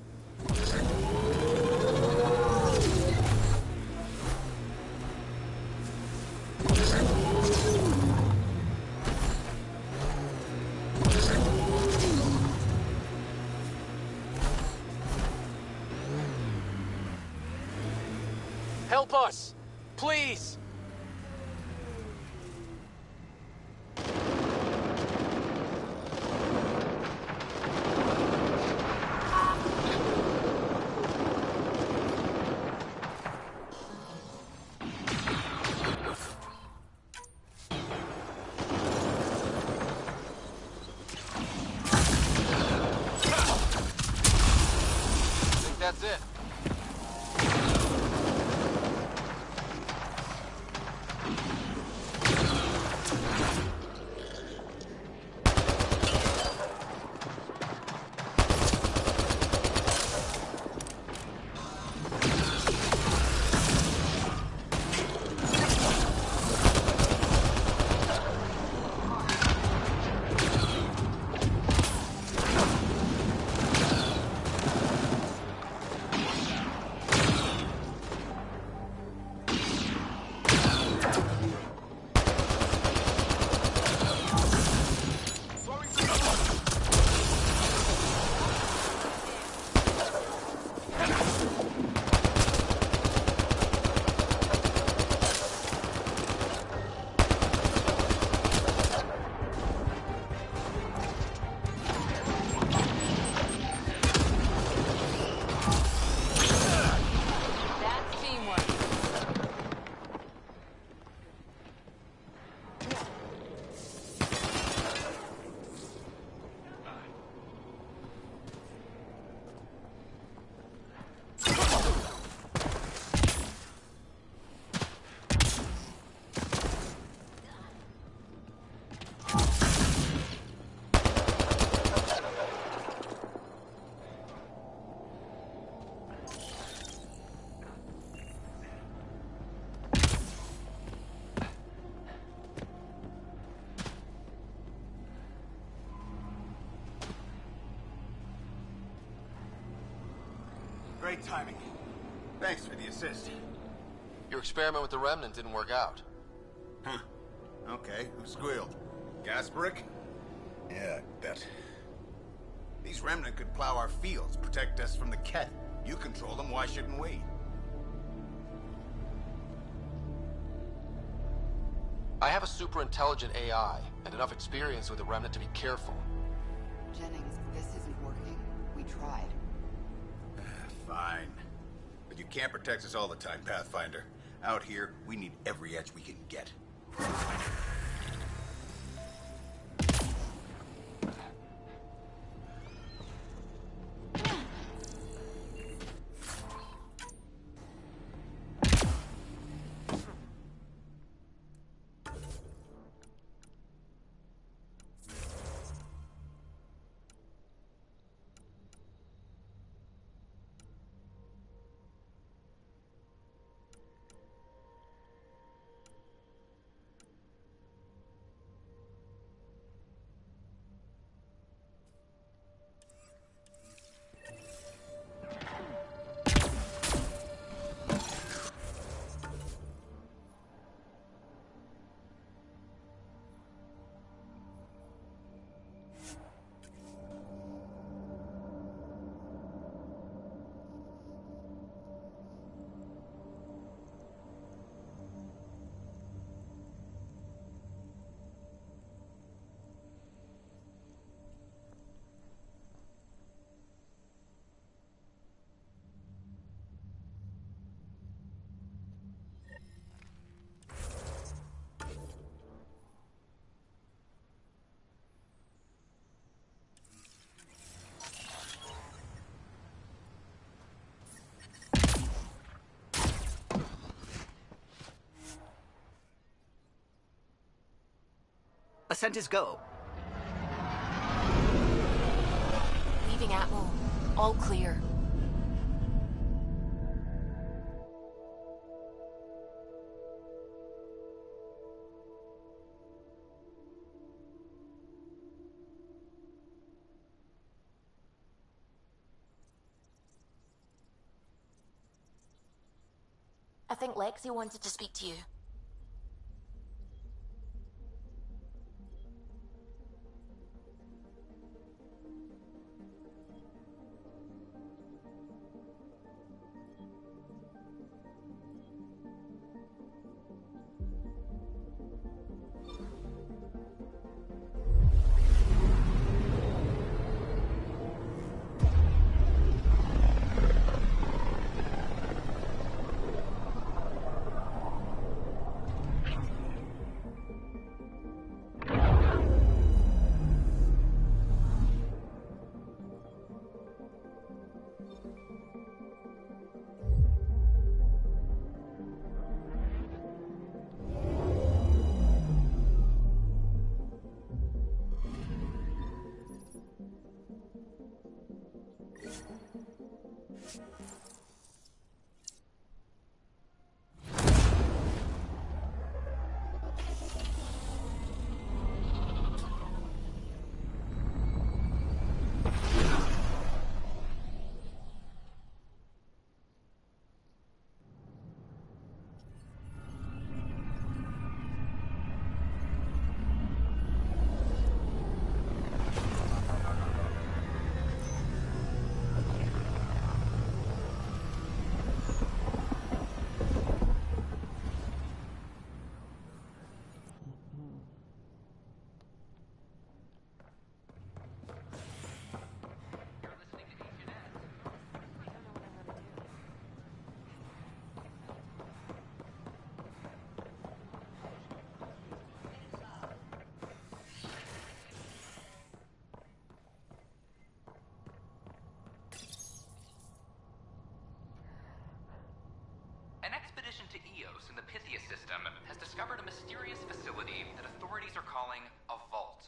Help us! Please! I think that's it. Great timing. Thanks for the assist. Your experiment with the Remnant didn't work out. Huh. Okay, who squealed? Gasbrick? Yeah, I bet. These Remnant could plow our fields, protect us from the Ket. You control them, why shouldn't we? I have a super intelligent AI and enough experience with the Remnant to be careful. Jennings, this isn't working. We tried. Fine. But you can't protect us all the time, Pathfinder. Out here, we need every edge we can get. Ascent is go. Leaving Atmo. All clear. I think Lexi wanted to speak to you. An expedition to Eos in the Pythia system has discovered a mysterious facility that authorities are calling a vault.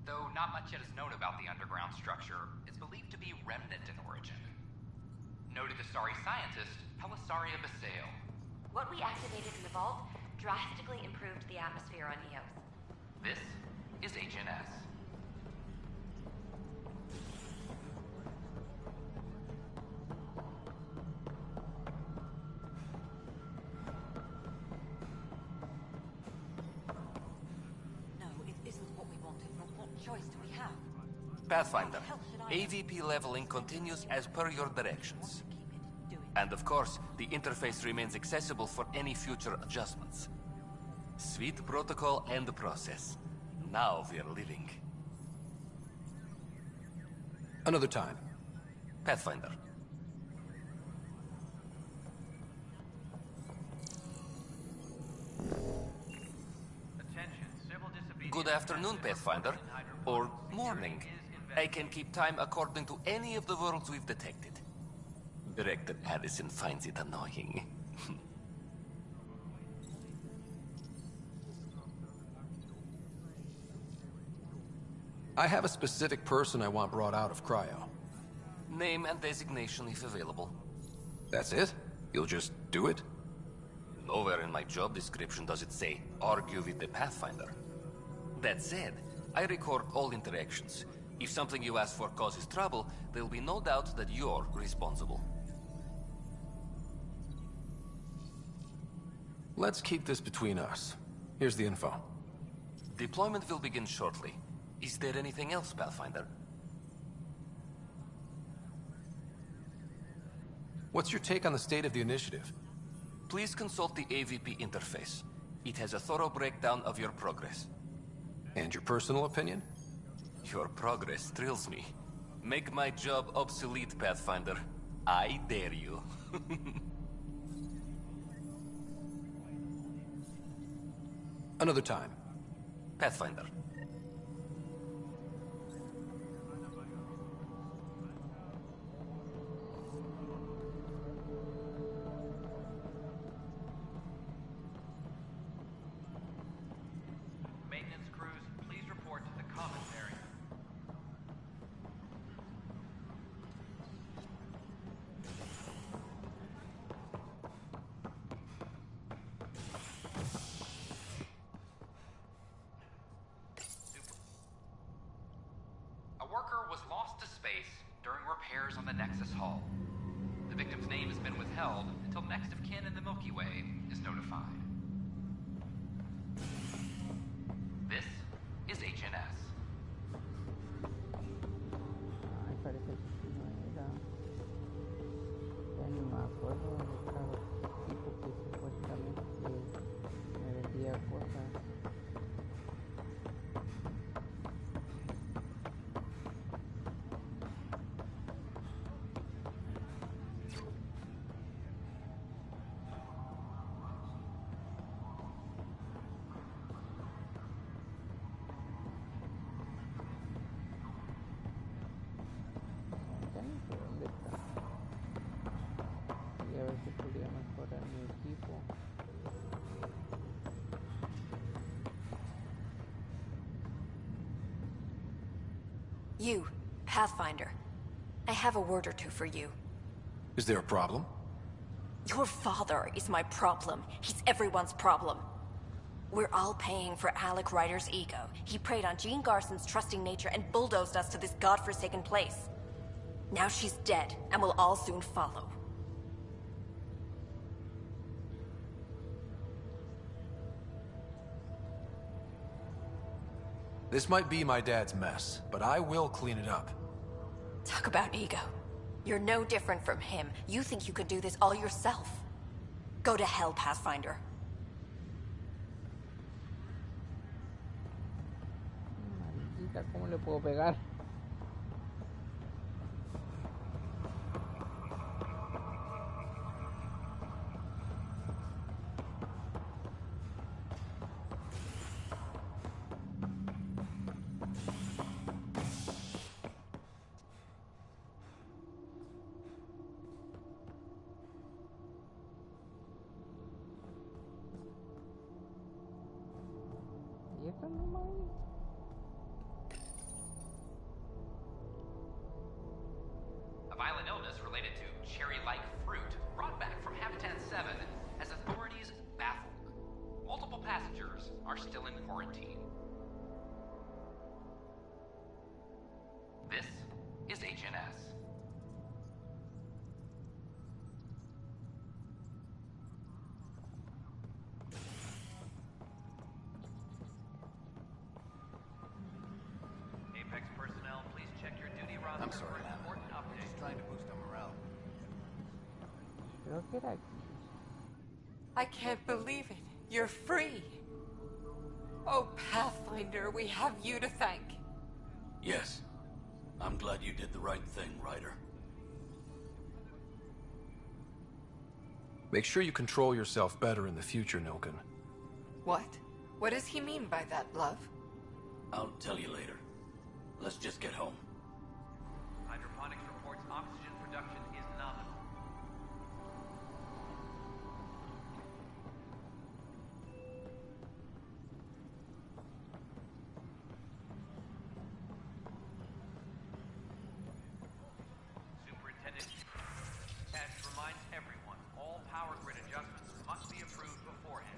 Though not much yet is known about the underground structure, it's believed to be remnant in origin. Noted Asari scientist Pelisaria Basale. What we activated in the vault drastically improved the atmosphere on Eos. This is HNS. Pathfinder, AVP leveling continues as per your directions. And of course, the interface remains accessible for any future adjustments. Sweet protocol and process. Now we are living. Another time. Pathfinder. Good afternoon, Pathfinder. Or morning. I can keep time according to any of the worlds we've detected. Director Addison finds it annoying. I have a specific person I want brought out of cryo. Name and designation if available. That's it? You'll just do it? Nowhere in my job description does it say, argue with the Pathfinder. That said, I record all interactions. If something you ask for causes trouble, there'll be no doubt that you're responsible. Let's keep this between us. Here's the info. Deployment will begin shortly. Is there anything else, Pathfinder? What's your take on the state of the initiative? Please consult the AVP interface. It has a thorough breakdown of your progress. And your personal opinion? Your progress thrills me. Make my job obsolete, Pathfinder. I dare you. Another time. Pathfinder. Maintenance crews, please report to the commons area. the Nexus Hull. The victim's name has been withheld until next of kin in the Milky Way is notified. This is HNS. Ay, parece que sí no era. Ya ni me acuerdo dónde estaba el tipo que supuestamente me vendía cosas. Ya ni sé dónde está. Y a ver si podría mejorar mi equipo. You, Pathfinder. I have a word or two for you. Is there a problem? Your father is my problem. He's everyone's problem. We're all paying for Alec Ryder's ego. He preyed on Jean Garson's trusting nature and bulldozed us to this godforsaken place. Now she's dead, and we'll all soon follow. This might be my dad's mess, but I will clean it up. Talk about ego. You're no different from him. You think you could do this all yourself. Go to hell, Pathfinder. Maldita, ¿cómo le puedo pegar? ¿Y esto no más? A violent illness related to cherry-like fruit brought back from Habitat 7 has authorities baffled. Multiple passengers are still in quarantine. This is HNS. Apex personnel, please check your duty roster. I'm sorry, for an important update. Just trying to boost our morale. Creo que era aquí. I can't believe it. You're free. Oh, Pathfinder, we have you to thank. Yes. I'm glad you did the right thing, Ryder. Make sure you control yourself better in the future, Nilken. What? What does he mean by that, love? I'll tell you later. Let's just get home. Hydroponics reports oxygen production is nominal. Superintendent Cash reminds everyone all power grid adjustments must be approved beforehand.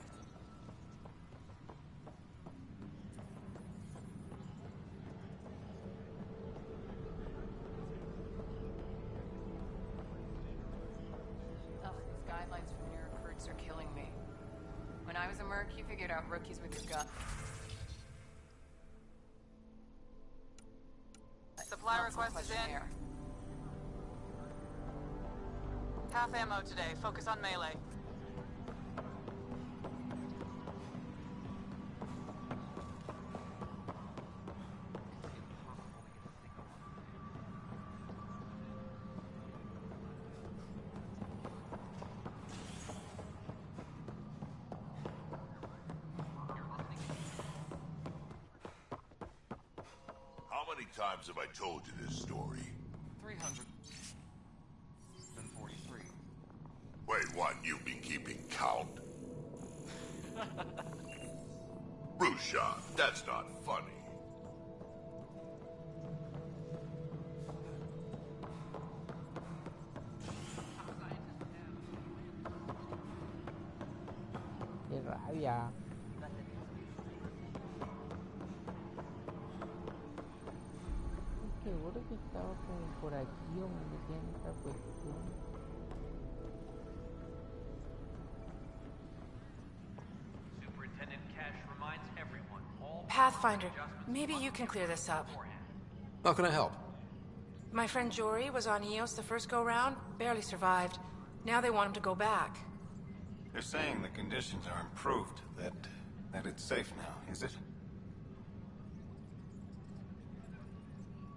Ugh, these guidelines from new recruits are killing me. When I was a merc, you figured out rookies with your gut. Supply request is in. Here. Half ammo today. Focus on melee. How many times have I told you this story? 343. Wait, what? You've been keeping count? Rusha, that's not funny. Qué rabia. seguro que estaba como por aquí o me metí en esta cuestión. Superintendent Cash reminds everyone all Pathfinder, maybe you can clear this up. How can I help? My friend Jory was on Eos the first go-round, barely survived. Now they want him to go back. They're saying the conditions are improved, that it's safe now, is it?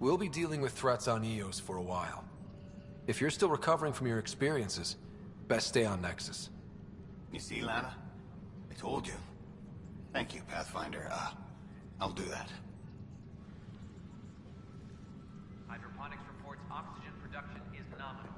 We'll be dealing with threats on Eos for a while. If you're still recovering from your experiences, best stay on Nexus. You see, Lana? I told you. Thank you, Pathfinder. I'll do that. Hydroponics reports oxygen production is nominal.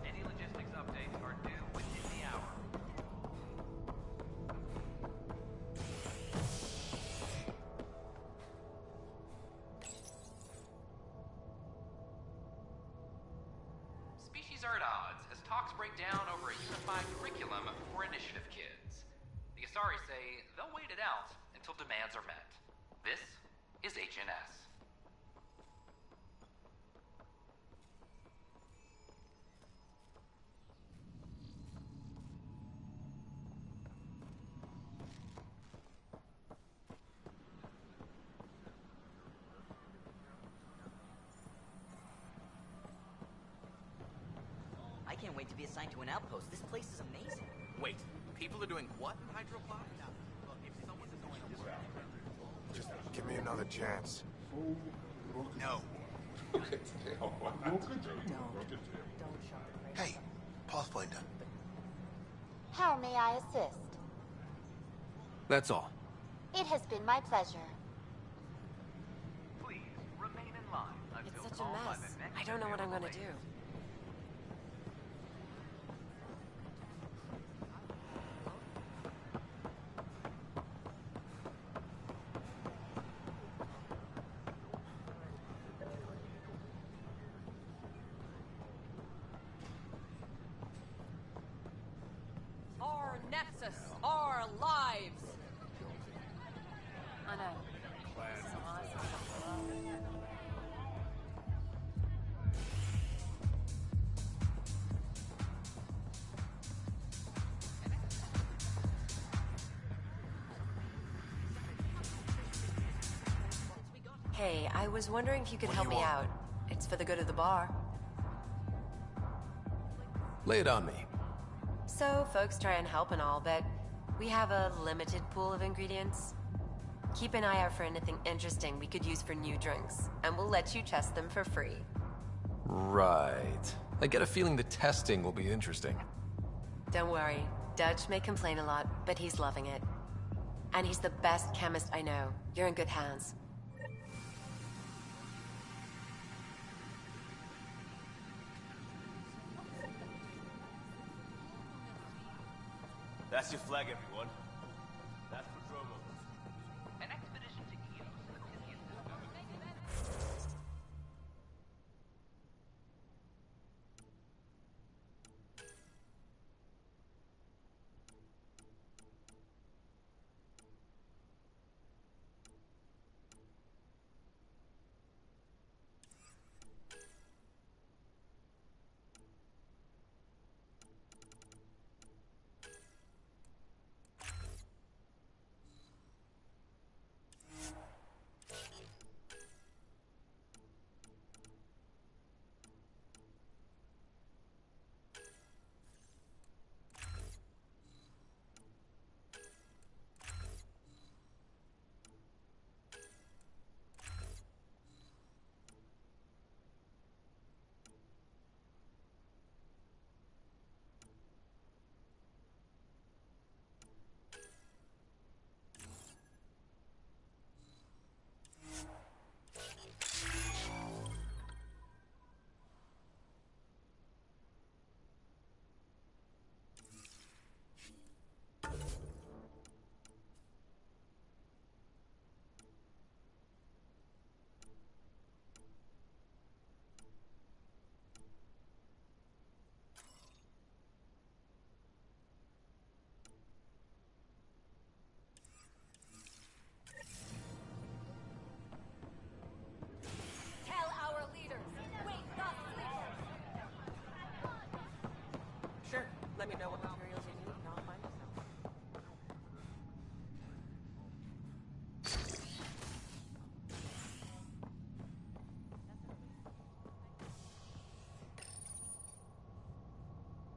Any logistics updates are due within the hour. Species are at odds as talks break down over a unified curriculum for initiative kids. The Asari say they'll wait it out until demands are met. This is HNS. I can't wait to be assigned to an outpost. This place is amazing. Wait, people are doing what in Hydropod? Just give me another chance. No. Hey, Pathfinder. How may I assist? That's all. It has been my pleasure. Please remain in line until It's such a called by mess. the next I don't know what I'm available gonna do. Our Nexus, our lives! I know. Hey, I was wondering if you could help me out. It's for the good of the bar. Lay it on me. So, folks try and help and all, but we have a limited pool of ingredients. Keep an eye out for anything interesting we could use for new drinks, and we'll let you test them for free. Right. I get a feeling the testing will be interesting. Don't worry, Dutch may complain a lot, but he's loving it. And he's the best chemist I know. You're in good hands. That's your flag, everyone. That's Prodromo. An expedition to Eos in the Pythian system.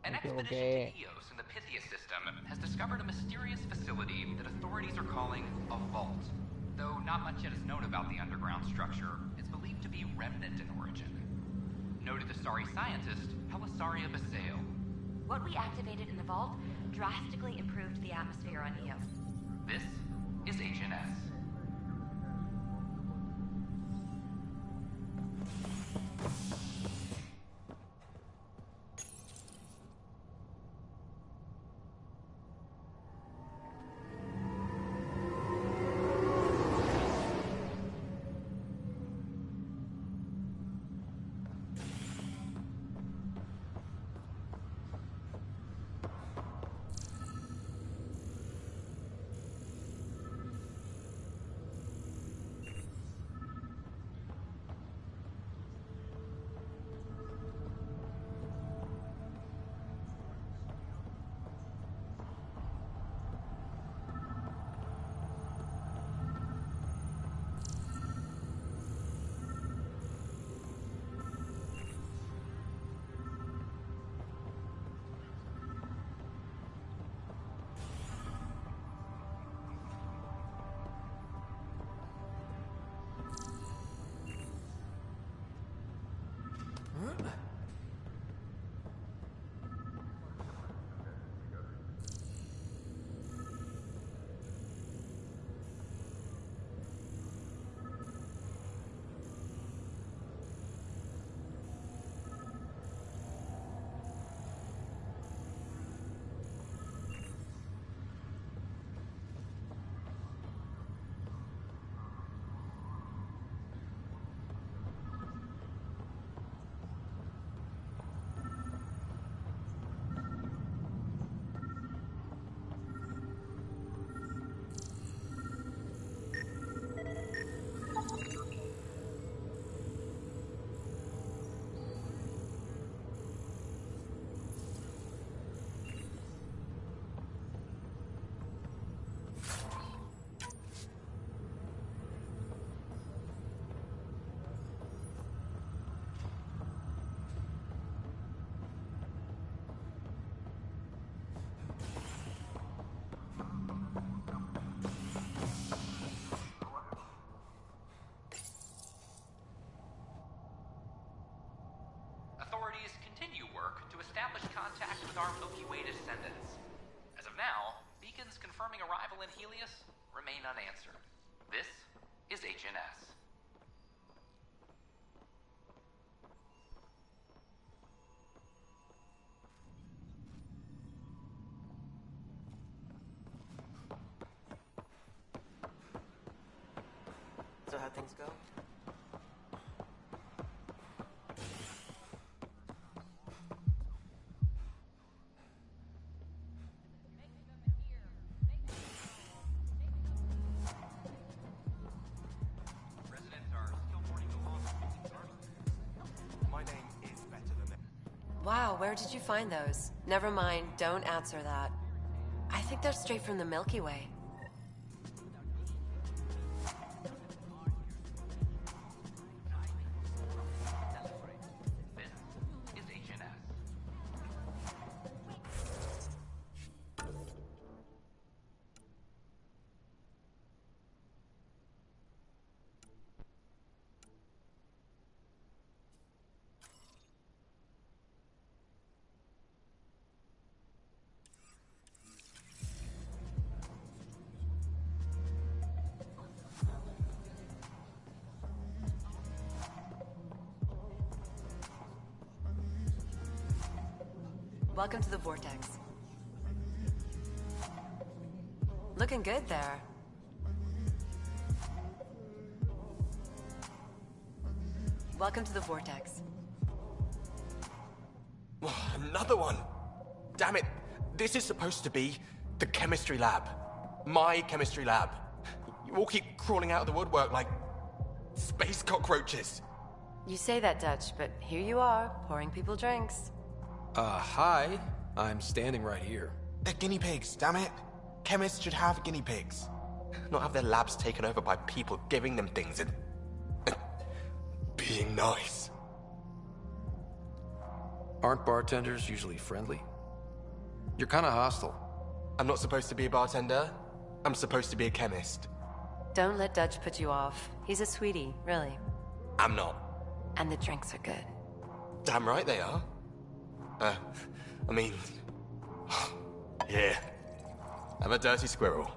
An un juego expedition to que Eos in the Pythia system has discovered a mysterious facility that authorities are calling a vault. Though not much yet is known about the underground structure, it's believed to be remnant in origin. Noted Asari scientist Pelisaria Basale. What we activated in the vault drastically improved the atmosphere on Eos. This is HNS. Authorities continue work to establish contact with our Milky Way descendants. As of now, beacons confirming arrival in Helios remain unanswered. This is HNS. So how things go? Wow, where did you find those? Never mind, don't answer that. I think they're straight from the Milky Way. This is HNS. Welcome to the Vortex. Looking good there. Welcome to the Vortex. Another one! Damn it! This is supposed to be the chemistry lab. My chemistry lab. You all keep crawling out of the woodwork like space cockroaches. You say that, Dutch, but here you are, pouring people drinks. Hi. I'm standing right here. They're guinea pigs, damn it. Chemists should have guinea pigs. Not have their labs taken over by people giving them things and being nice. Aren't bartenders usually friendly? You're kinda hostile. I'm not supposed to be a bartender. I'm supposed to be a chemist. Don't let Dutch put you off. He's a sweetie, really. I'm not. And the drinks are good. Damn right they are. I mean... yeah. I'm a dirty squirrel.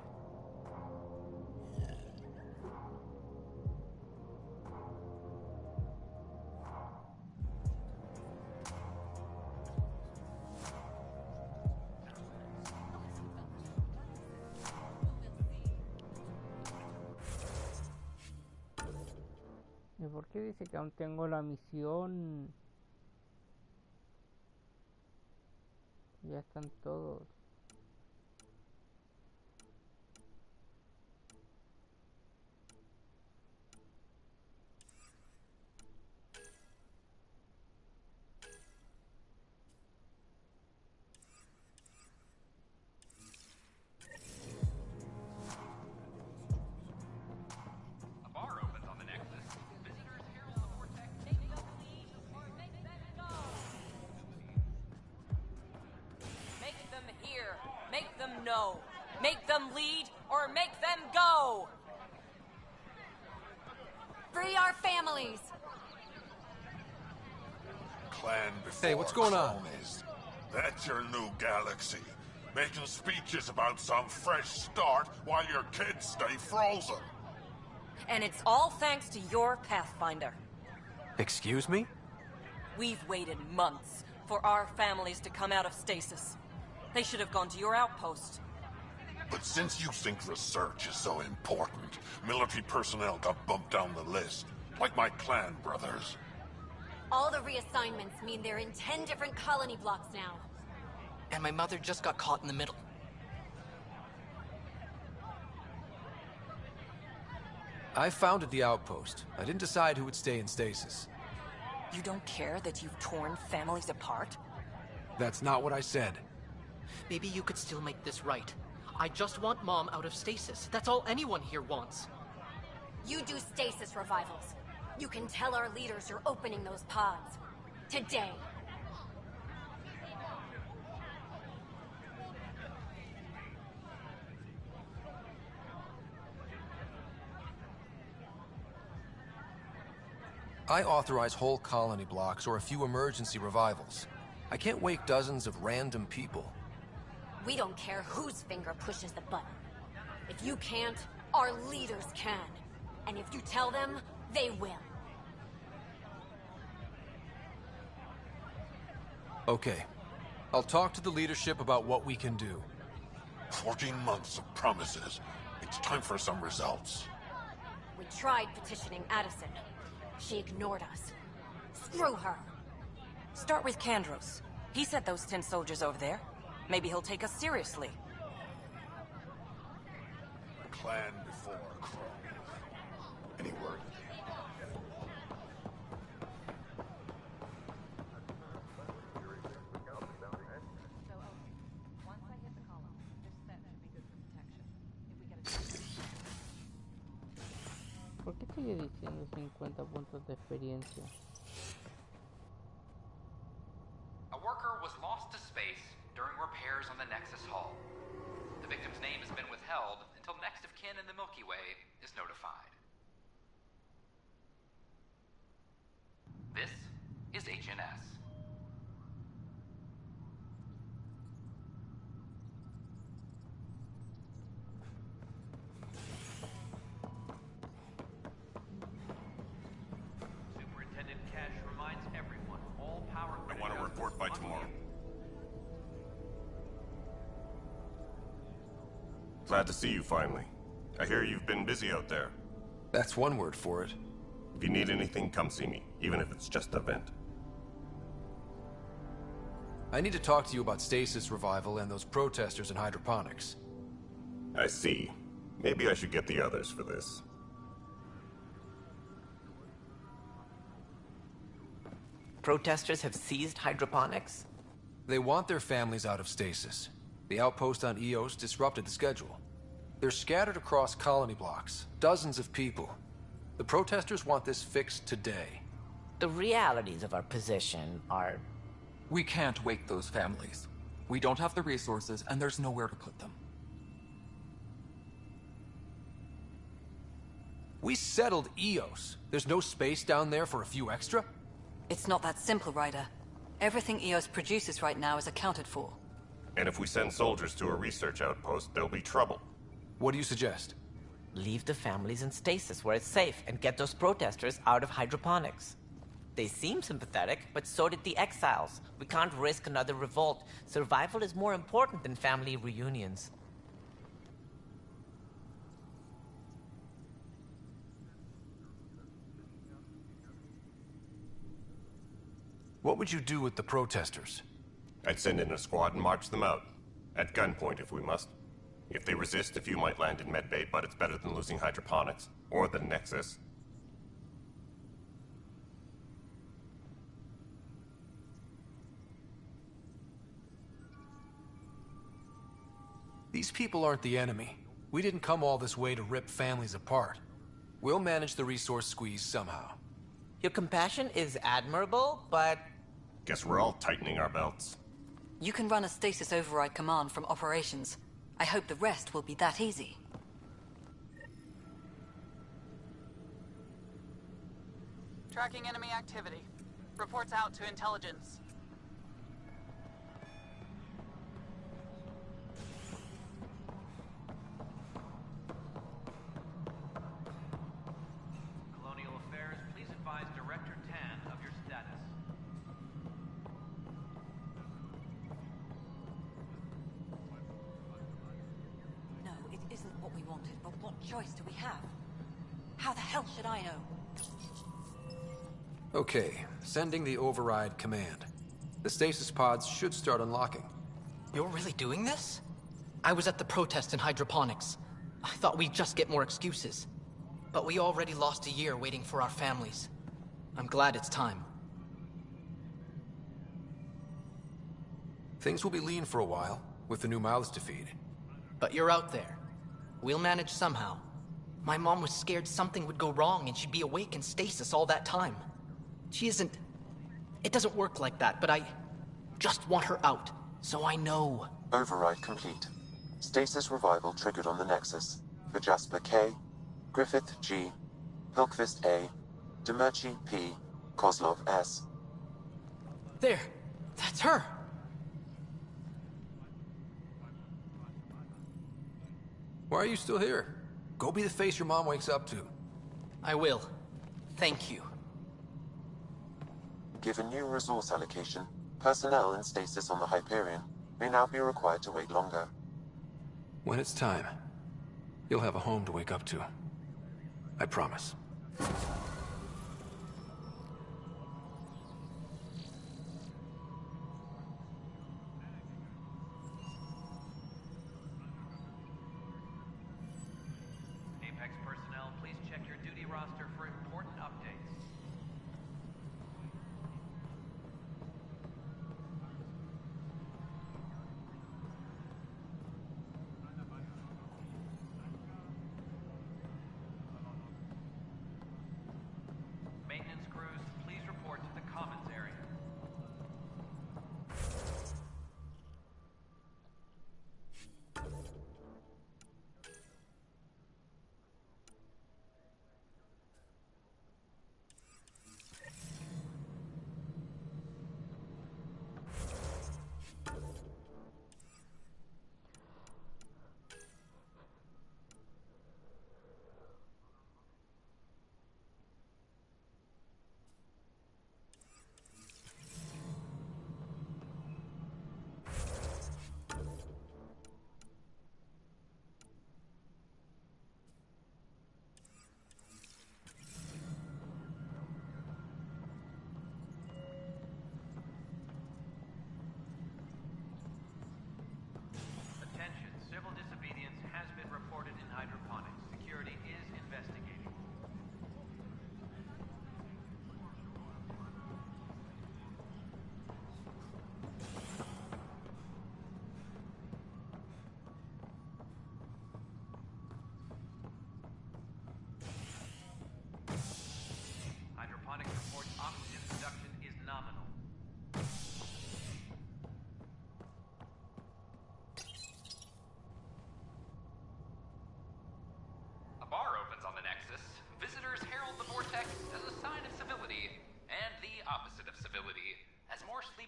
¿Y por qué dice que aún tengo la misión? Ya están todos. No. Make them lead or make them go! Free our families! Clan before Hey, what's going on? cronies. That's your new galaxy. Making speeches about some fresh start while your kids stay frozen. And it's all thanks to your Pathfinder. Excuse me? We've waited months for our families to come out of stasis. They should have gone to your outpost. But since you think research is so important, military personnel got bumped down the list. Like my clan brothers. All the reassignments mean they're in 10 different colony blocks now. And my mother just got caught in the middle. I founded the outpost. I didn't decide who would stay in stasis. You don't care that you've torn families apart? That's not what I said. Maybe you could still make this right. I just want Mom out of stasis. That's all anyone here wants. You do stasis revivals. You can tell our leaders you're opening those pods. Today. I authorize whole colony blocks or a few emergency revivals. I can't wake dozens of random people. We don't care whose finger pushes the button. If you can't, our leaders can. And if you tell them, they will. Okay. I'll talk to the leadership about what we can do. 14 months of promises. It's time for some results. We tried petitioning Addison. She ignored us. Screw her. Start with Kandros. He sent those 10 soldiers over there. Maybe he'll take us seriously. Clan before cronies. Any word? ¿Por qué sigue diciendo 50 puntos de experiencia? A worker was lost to space during repairs on the Nexus hull. The victim's name has been withheld until next of kin in the Milky Way is notified. This is HNS. Superintendent Cash reminds everyone all power... I want to report by tomorrow. Glad to see you finally. I hear you've been busy out there. That's one word for it. If you need anything, come see me, even if it's just a vent. I need to talk to you about stasis revival and those protesters in hydroponics. I see. Maybe I should get the others for this. Protesters have seized hydroponics? They want their families out of stasis. The outpost on Eos disrupted the schedule. They're scattered across colony blocks, dozens of people. The protesters want this fixed today. The realities of our position are... We can't wake those families. We don't have the resources, and there's nowhere to put them. We settled Eos. There's no space down there for a few extra? It's not that simple, Ryder. Everything Eos produces right now is accounted for. And if we send soldiers to a research outpost, there'll be trouble. What do you suggest? Leave the families in stasis where it's safe and get those protesters out of hydroponics. They seem sympathetic, but so did the exiles. We can't risk another revolt. Survival is more important than family reunions. What would you do with the protesters? I'd send in a squad and march them out. At gunpoint if we must. If they resist, a few might land in medbay, but it's better than losing hydroponics. Or the Nexus. These people aren't the enemy. We didn't come all this way to rip families apart. We'll manage the resource squeeze somehow. Your compassion is admirable, but... Guess we're all tightening our belts. You can run a stasis override command from operations. I hope the rest will be that easy. Tracking enemy activity. Reports out to intelligence. Colonial Affairs, please advise Director Tan of your status. No, it isn't what we wanted, but what choice do we have? How the hell should I know? Okay, sending the override command. The stasis pods should start unlocking. You're really doing this? I was at the protest in hydroponics. I thought we'd just get more excuses. But we already lost a year waiting for our families. I'm glad it's time. Things will be lean for a while, with the new mouths to feed. But you're out there. We'll manage somehow. My mom was scared something would go wrong and she'd be awake in stasis all that time. She isn't... It doesn't work like that, but I just want her out, so I know. Override complete. Stasis revival triggered on the Nexus. For Jasper K, Griffith G, Hilkvist A, Demerchi P, Kozlov S. There! That's her! Why are you still here? Go be the face your mom wakes up to. I will. Thank you. Given new resource allocation, personnel in stasis on the Hyperion may now be required to wait longer. When it's time, you'll have a home to wake up to. I promise. Apex personnel, please check your duty roster for important updates.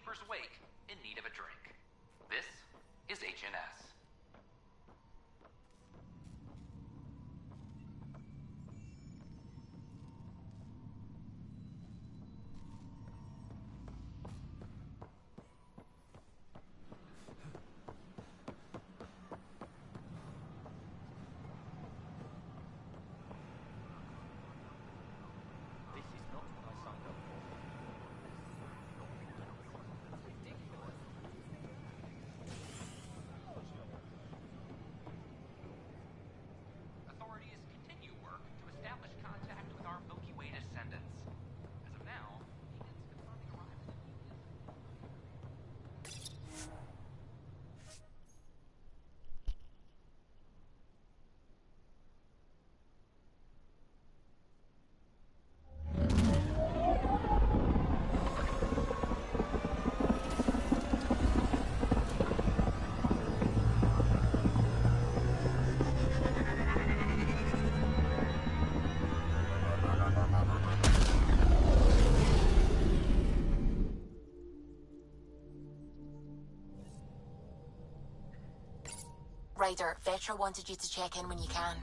sleeper's wake in need of a drink. This is HNS. Ryder, Vetra wanted you to check in when you can.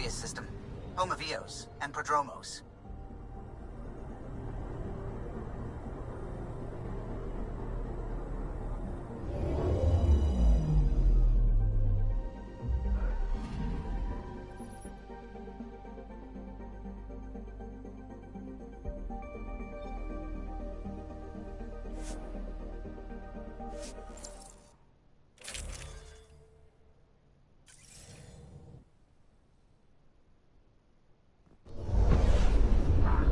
System, home of Eos and Prodromos.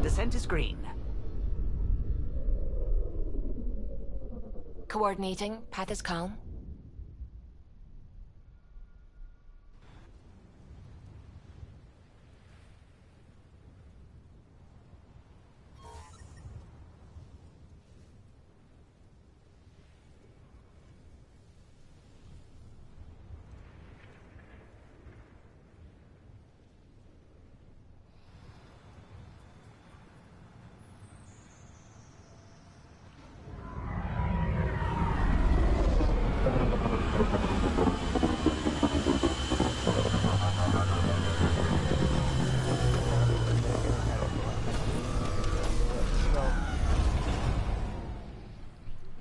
Descent is green. Coordinating. Path is calm.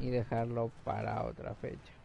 Y dejarlo para otra fecha.